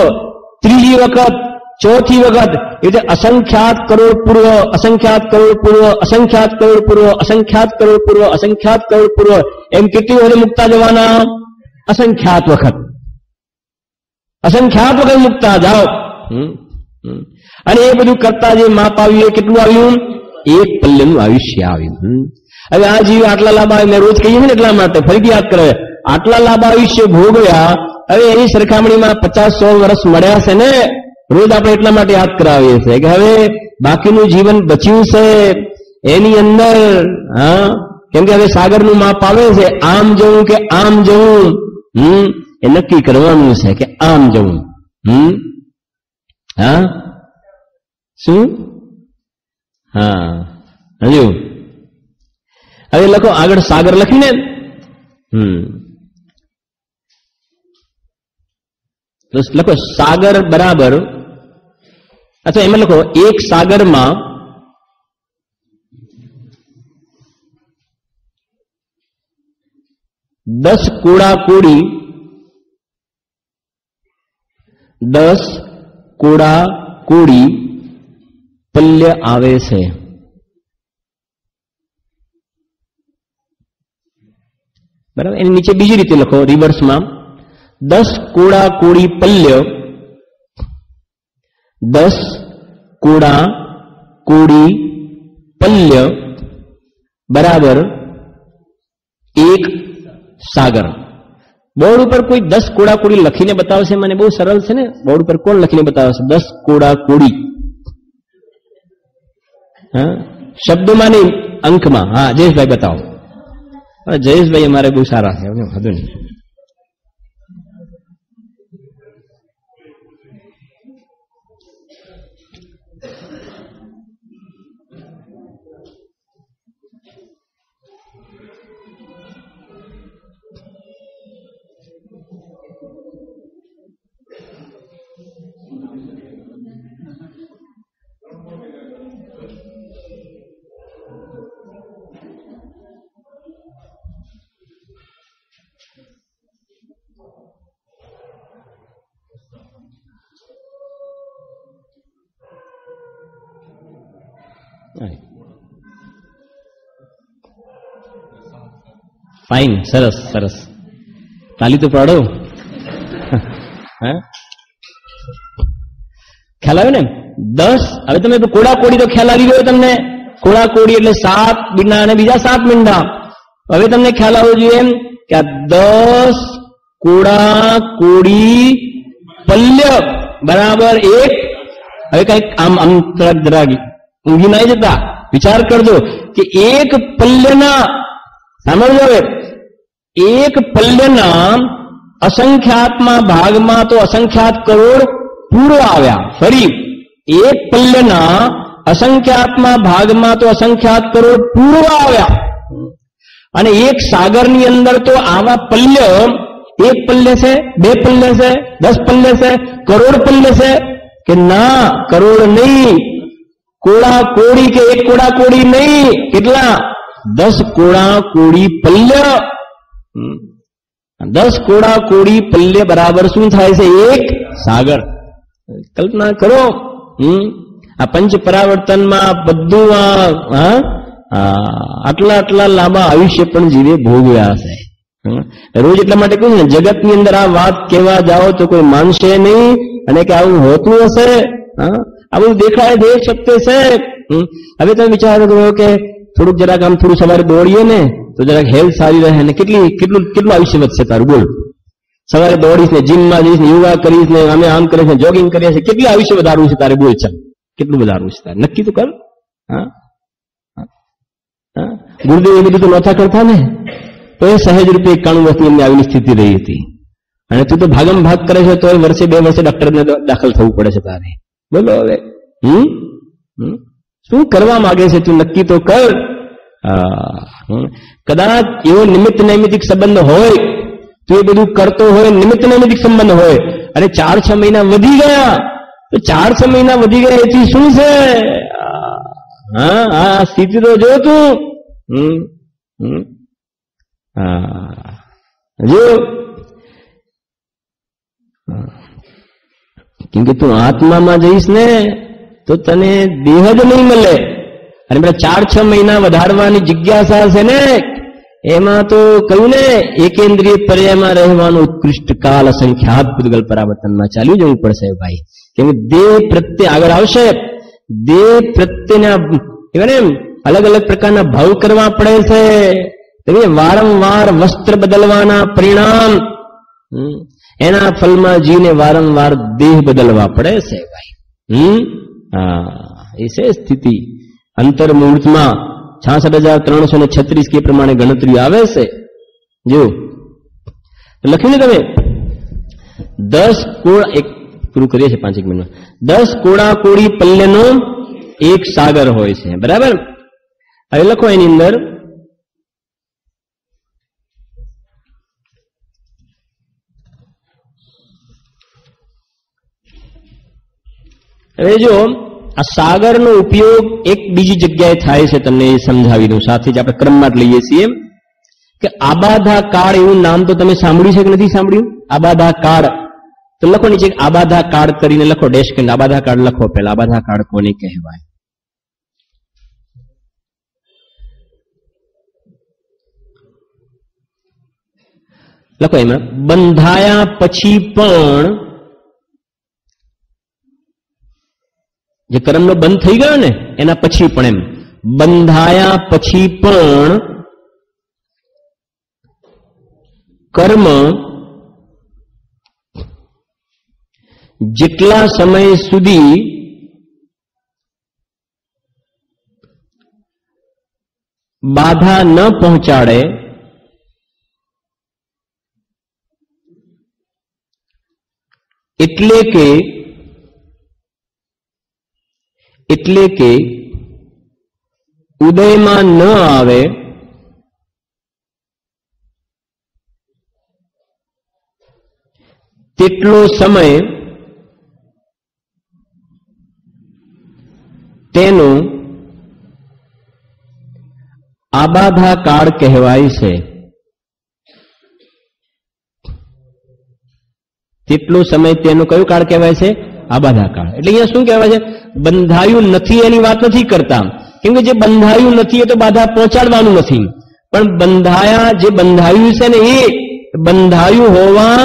ત્રીજી વખત, ચોથી વખત. એટલે અસંખ્યાત કરોડ પૂર્વ, અસંખ્યાત કરોડ પૂર્વ, અસંખ્યાત કરોડ પૂર્વ, અસંખ્યાત કરોડ પૂર્વ, અસંખ્યાત કરોડ પૂર્વ, એમ કેટલી વખત મૂકતા જવાના? અસંખ્યાત વખત. અસંખ્યાત વખત મૂકતા જાઓ. અને એ બધું કરતા જે માપ આવ્યું એ કેટલું આવ્યું? 1 પલ્યનું આયુષ્ય આવ્યું. હવે આ જીવ આટલા લાંબા, મેં રોજ કહીએ ને એટલા માટે ફરીથી યાદ કરે, આટલા લાંબા આયુષ્ય ભોગવ્યા. હવે એની સરખામણીમાં 50-100 વર્ષ મળ્યા છે ને, રોજ આપણે એટલા માટે યાદ કરાવીએ છીએ કે હવે બાકીનું જીવન બચ્યું છે એની અંદર. હા, કેમ કે હવે સાગરનું માપ આવે છે, આમ જવું કે આમ જવું. એ નક્કી કરવાનું છે કે આમ જવું. હા, શું? હા, હજુ હવે લખો આગળ સાગર લખીને. લખો સાગર બરાબર, અથવા એમાં લખો એક સાગરમાં 10 કોડા-કોડી, 10 કોડા-કોડી પલ્ય આવે છે. બરાબર, એની નીચે બીજી રીતે લખો રિવર્સમાં, 10 કોડા-કોડી પલ્ય, 10 કોડા-કોડી પલ્ય બરાબર 1 સાગર. બોર્ડ ઉપર કોઈ 10 કોડા-કોડી લખીને બતાવશે મને? બહુ સરળ છે ને. બોર્ડ ઉપર કોણ લખીને બતાવશે? 10 કોડા-કોડી. હા, શબ્દોમાં નહીં, અંકમાં. હા, જયેશભાઈ બતાવો. જયેશભાઈ અમારે બહુ સારા છે, વધુ નહીં. ફાઇન, સરસ સરસ. તાલી તો પાડો. ખ્યાલ આવ્યો ને? 10. હવે તમે કોડા-કોડી તો ખ્યાલ આવી ગયો તમને. કોડા-કોડી એટલે 7 મીંડા અને બીજા 7 મીંડા. હવે તમને ખ્યાલ આવવો જોઈએ એમ કે આ 10 કોડા-કોડી પલ્ય બરાબર 1. હવે કઈક આમ આમ ધરાગી ઊંઘી ના જતા વિચાર કરજો કે એક પલ્યના, સાંભળજો હવે, એક પલ્યના અસંખ્યાતમાં ભાગમાં તો અસંખ્યાત કરોડ પૂર્વ આવ્યા. ફરી એક પલ્યના અસંખ્યાતમાં ભાગમાં તો અસંખ્યાત કરોડ પૂર્વ આવ્યા. અને એક સાગરની અંદર તો આવા પલ્ય, 1 પલ્ય છે, 2 પલ્ય છે, 10 પલ્ય છે, કરોડ પલ્ય છે કે ના? કરોડ નહીં, કોડા કોડી કે એક કોડા કોડી નહીં, કેટલા? 10 કોડા કોડી પલ્ય. 10 કોડા કોડી પલ્ય બરાબર શું થાય છે? એક સાગર. કલ્પના કરો. આ પંચ પરાવર્તનમાં બધું આટલા લાંબા આયુષ્ય પણ જીવે ભોગવ્યા છે. રોજ એટલા માટે કહ્યું ને, જગતની અંદર આ વાત કહેવા જાઓ તો કોઈ માનશે નહીં, અને કે આવું હોતું હશે. આ બધું દેખાય દેખ શકતે છે. હવે તમે વિચારો કરો કે થોડુંક જરાક આમ થોડું સવારે દોડીએ ને તો જરાક હેલ્થ સારી રહે ને, કેટલું આયુષ્ય વધશે તારું? બોલ. સવારે દોડીશ ને, જીમમાં જઈશ ને, યોગા કરીશ ને, અમે આમ કરીશ ને, જોગિંગ કરીએ છીએ, કેટલું આયુષ્ય વધારવું છે તારે? બોલ ચાલ, કેટલું વધારવું છે તારે? નક્કી તો કર. ગુરુદેવ એ બધું તો નહોતા કરતા ને, તો એ સહેજ રૂપે 91 વર્ષની એમની આવી સ્થિતિ રહી હતી. અને તું તો ભાગમ ભાગ કરે છે, તો એ વર્ષે 2 વર્ષે ડોક્ટરને દાખલ થવું પડે છે તારે. બોલો હવે શું કરવા માંગે છે તું? નક્કી તો કર. કદાચ એવો નિમિત્ત નૈમિતિક સંબંધ હોય, તું એ બધું કરતો હોય, નિમિત્ત નૈમિતિક સંબંધ હોય, અને 4-6 મહિના વધી ગયા, તો 4-6 મહિના વધી ગયા એથી શું છે? હા, સ્થિતિ તો જો તું. જો કેમ કે તું આત્મામાં જઈશ ને તો તને દેહ જ નહીં મળે. અને પેલા 4-6 મહિના વધારવાની જિજ્ઞાસા છે ને, એમાં તો કહ્યું ને, એકેન્દ્રિય પર્યાયમાં રહેવાનું ઉત્કૃષ્ટ કાલ અસંખ્યાત પૂતગલ પરાવર્તનમાં ચાલ્યું જવું પડશે ભાઈ. કેમ કે દેહ પ્રત્યે આગળ આવશે, દેહ પ્રત્યેના એવા અલગ અલગ પ્રકારના ભાવ કરવા પડે છે. વારંવાર વસ્ત્ર બદલવાના પરિણામ, એના ફલમાં જીવને વારંવાર દેહ બદલવા પડે છે ભાઈ. એ છે સ્થિતિ. અંતર્મુહૂર્તમાં 66,336 કે પ્રમાણે ગણતરી આવે છે. જો લખ્યું ને તમે, 10 કોડા, એક પૂરું કરીએ છીએ 5 મિનિટ. 10 કોડા કોડી પલ્યનો એક સાગર હોય છે, બરાબર? હવે લખો એની અંદર, હવે જો આ સાગરનો ઉપયોગ એક બીજી જગ્યાએ થાય છે, તમને એ સમજાવી દઉં. સાથે જ આપણે ક્રમમાં જ લઈએ છીએ કે આબાધા કાળ એવું નામ તો તમે સાંભળ્યું છે કે નથી સાંભળ્યું? આબાધા કાળ. તો લખો નીચે આબાધા કાળ કરીને લખો, ડેશ કરીને આબાધા કાળ લખો. પહેલા આબાધા કાળ કોને કહેવાય? લખો એમાં, બંધાયા પછી પણ, જે કર્મનો બંધ થઈ ગયો ને એના પછી પણ, એમ બંધાયા પછી પણ કર્મ જેટલા સમય સુધી બાધા ન પહોંચાડે એટલે કે ઉદયમાં ન આવે તેટલો સમય તેનો આબાધા કાળ કહેવાય છે. તેટલો સમય તેનો કયો કાળ કહેવાય છે? આબાધા કાળ. એટલે અહીંયા શું કહેવાય છે? બંધાયું નથી એની વાત નથી કરતા, કેમ કે જે બંધાયું નથી એ તો બાધા પહોંચાડવાનું નથી. પણ બંધાયા, જે બંધાયું છે ને એ બંધાયું હોવા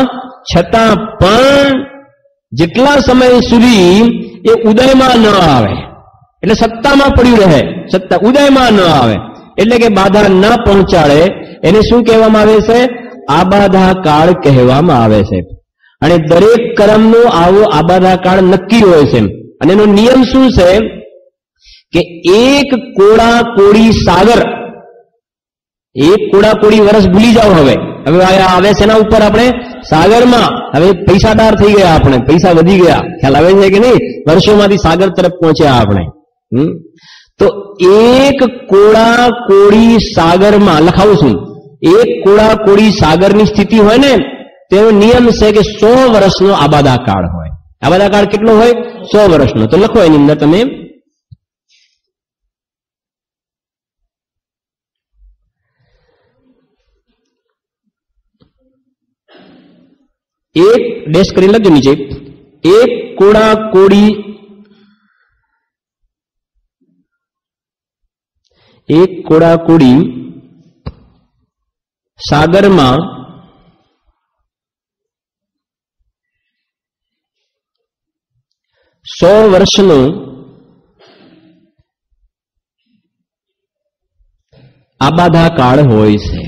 છતાં પણ જેટલા સમય સુધી એ ઉદયમાં ન આવે, એટલે સત્તામાં પડ્યું રહે, સત્તા ઉદયમાં ન આવે, એટલે કે બાધા ન પહોંચાડે, એને શું કહેવામાં આવે છે? આબાધા કાળ કહેવામાં આવે છે. અને દરેક કર્મનો આવો આબાધા કાળ નક્કી હોય છે. અને એનો નિયમ શું છે કે એક કોડા કોડી સાગર, એક કોડા કોડી વર્ષ ભૂલી જાઓ. હવે આવે છે એના ઉપર આપણે સાગરમાં, હવે પૈસાદાર થઈ ગયા, આપણે પૈસા વધી ગયા, ખ્યાલ આવે છે કે નહીં? વર્ષોમાંથી સાગર તરફ પહોંચ્યા આપણે. તો એક કોડા કોડી સાગરમાં લખાવું છું, એક કોડા કોડી સાગરની સ્થિતિ હોય ને તેનો નિયમ છે કે 100 વર્ષનો આબાધા કાળ હોય. આબાધા કાળ કેટલો હોય? 100 વર્ષનો. તો લખો એની અંદર તમે એક ડેશ કરી લખજો નીચે, એક કોડા કોડી, એક કોડા કોડી સાગરમાં 100 વર્ષનો આબાધા કાળ હોય છે.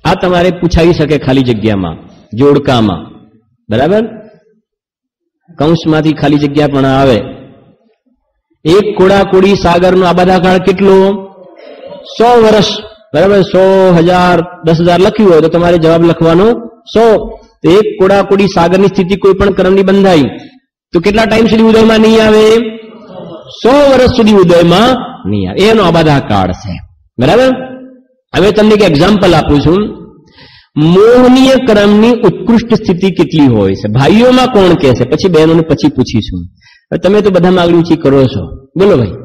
આ તમારે પૂછાવી શકે ખાલી જગ્યામાં, જોડકામાં, બરાબર? કૌંસમાંથી ખાલી જગ્યા પણ આવે. એક કોડા કોડી સાગરનો આબાધા કાળ કેટલો? 100 વર્ષ, બરાબર? 100,000 10,000 લખ્યું હોય તો તમારે જવાબ લખવાનો 100. તો એક કોડા કોડી સાગરની સ્થિતિ કોઈ પણ ક્રમની બંધાઈ તો કેટલા ટાઈમ સુધી ઉદયમાં નહીં આવે? 100 વર્ષ સુધી ઉદયમાં નહીં આવે. એનો આબાધા કાળ છે, બરાબર? હવે તમને એક એક્ઝામ્પલ આપું છું. મોહનીય ક્રમની ઉત્કૃષ્ટ સ્થિતિ કેટલી હોય છે? ભાઈઓમાં કોણ કહે છે? પછી બહેનોને પછી પૂછીશું. તમે તો બધામાં આગળ ઊંચી કરો છો, બોલો ભાઈ.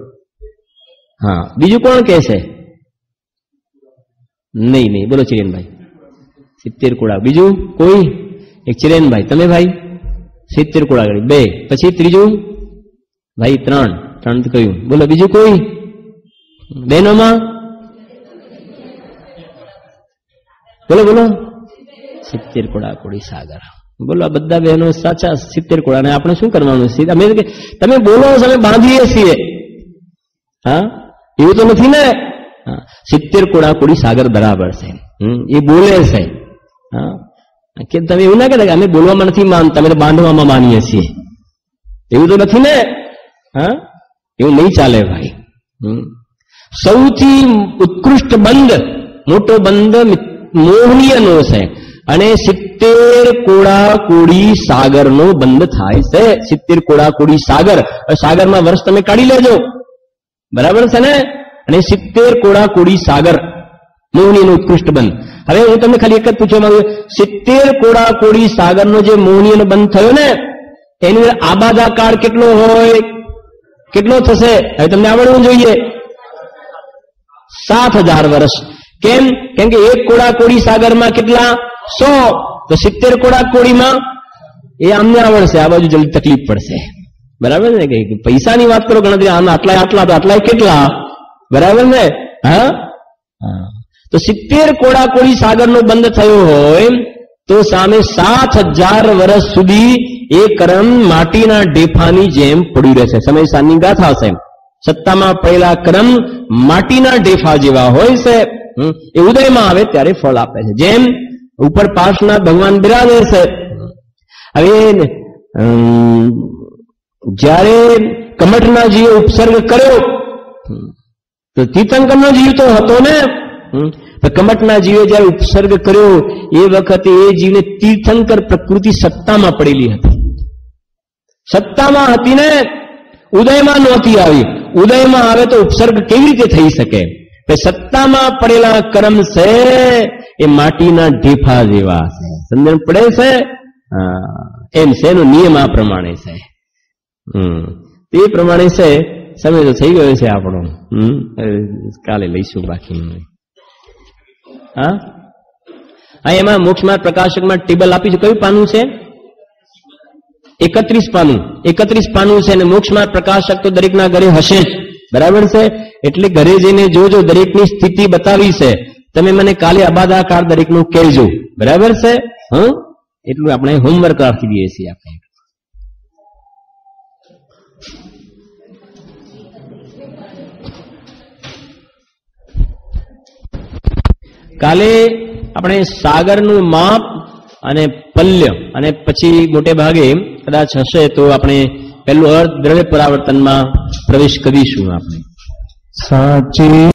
હા, બીજું કોણ કહે છે? નહીં, બોલો ચિરેનભાઈ. 70 કોડા. બીજું કોઈ? એક ચિરેનભાઈ. તમે ભાઈ 70 કોડા આગળ 2. પછી ત્રીજું ભાઈ 3 તો કહ્યું. બોલો બીજું કોઈ? બહેનોમાં બોલો 70 કોડા કોડી સાગર. બોલો આ બધા બહેનો સાચા 70 કોડા. ને આપણે શું કરવાનું છે? તમે બોલો અમે બાંધીએ છીએ. હા, એવું તો નથી ને? 70 કોડા કોડી સાગર બરાબર છે. એ બોલે છે. હા, કે તમે એવું ના કહેતા કે અમે બોલવામાં નથી માનતા, અમે તો બાંધવામાં માનીએ છીએ. એવું તો નથી ને? હા, એવું નહીં ચાલે ભાઈ. સૌથી ઉત્કૃષ્ટ બંધ, મોટો બંધ મોહનીયનો છે અને 70 કોડા કોડી સાગરનો બંધ થાય છે. 70 કોડા કોડી સાગર. સાગરમાં વર્ષ તમે કાઢી લેજો, બરાબર છે ને? અને 70 કોડા કોડી સાગર મોહનીયનો ઉત્કૃષ્ટ બંધ. હવે હું તમને ખાલી એક જ પૂછવા માંગુ, 70 કોડા કોડી સાગરનો જે મોહનીયનો બંધ થયો ને, એની આબાધા કાળ કેટલો હોય? કેટલો થશે? હવે તમને આવડવું જોઈએ. 7,000 વર્ષ. કેમ? કેમ કે એક કોડા કોડી સાગરમાં કેટલા? 100. તો 70 કોડા કોડીમાં એ આમને આવડશે, આ બાજુ જલ્દી તકલીફ પડશે, બરાબર ને? કે પૈસાની વાત કરો, ગણતરી આમ આટલા તો આટલા કેટલા, બરાબર ને? હા, તો 70 કોડા કોડી સાગરનો બંધ થયો હોય તો સામે 7,000 વર્ષ સુધી એ ક્રમ માટીના ઢેફાની જેમ પડી રહેશે. સમય સાની ગાથા છે. સત્તામાં પડેલા ક્રમ માટીના ઢેફા જેવા હોય છે. એ ઉદયમાં આવે ત્યારે ફળ આપે છે. જેમ ઉપર પાર્શ્વનાથ ભગવાન બિરાજે છે. હવે જ્યારે કમઠના જીવે ઉપસર્ગ કર્યો તો તીર્થંકરનો જીવ તો હતો ને. કમઠના જીવે જયારે ઉપસર્ગ કર્યો એ વખતે એ જીવને તીર્થંકર પ્રકૃતિ સત્તામાં પડેલી હતી. સત્તામાં હતી ને, ઉદયમાં નહોતી આવી. ઉદયમાં આવે તો ઉપસર્ગ કેવી રીતે થઈ શકે? સત્તામાં પડેલા કર્મ છે એ માટીના ઢેફા જેવા છે. સમજણ પડે છે? એમ છે, એનો નિયમ આ પ્રમાણે છે. તે પ્રમાણે છે. સમય તો થઈ ગયો છે આપણો. કાલે લઈશું બાકી. હા, એમાં મોક્ષમાર્ગ પ્રકાશકમાં ટેબલ આપી છે. કયું પાનું છે? 31 પાનું. 31 પાનું છે. અને મોક્ષમાર્ગ પ્રકાશક તો દરેકના ઘરે હશે જ, બરાબર છે? એટલે ઘરે જઈને જોજો, દરેકની સ્થિતિ બતાવી છે. તમે મને કાલે આબાધા કાળ દરેકનું કહેજો, બરાબર છે? એટલું આપણે હોમવર્ક રાખી દઈએ છીએ. આપણે કાલે આપણે સાગરનું માપ અને પલ્ય અને પછી મોટે ભાગે કદાચ હશે તો આપણે પેલું અર્ધ દ્રવ્ય પરાવર્તનમાં પ્રવેશ કરીશું. આપણે સાચી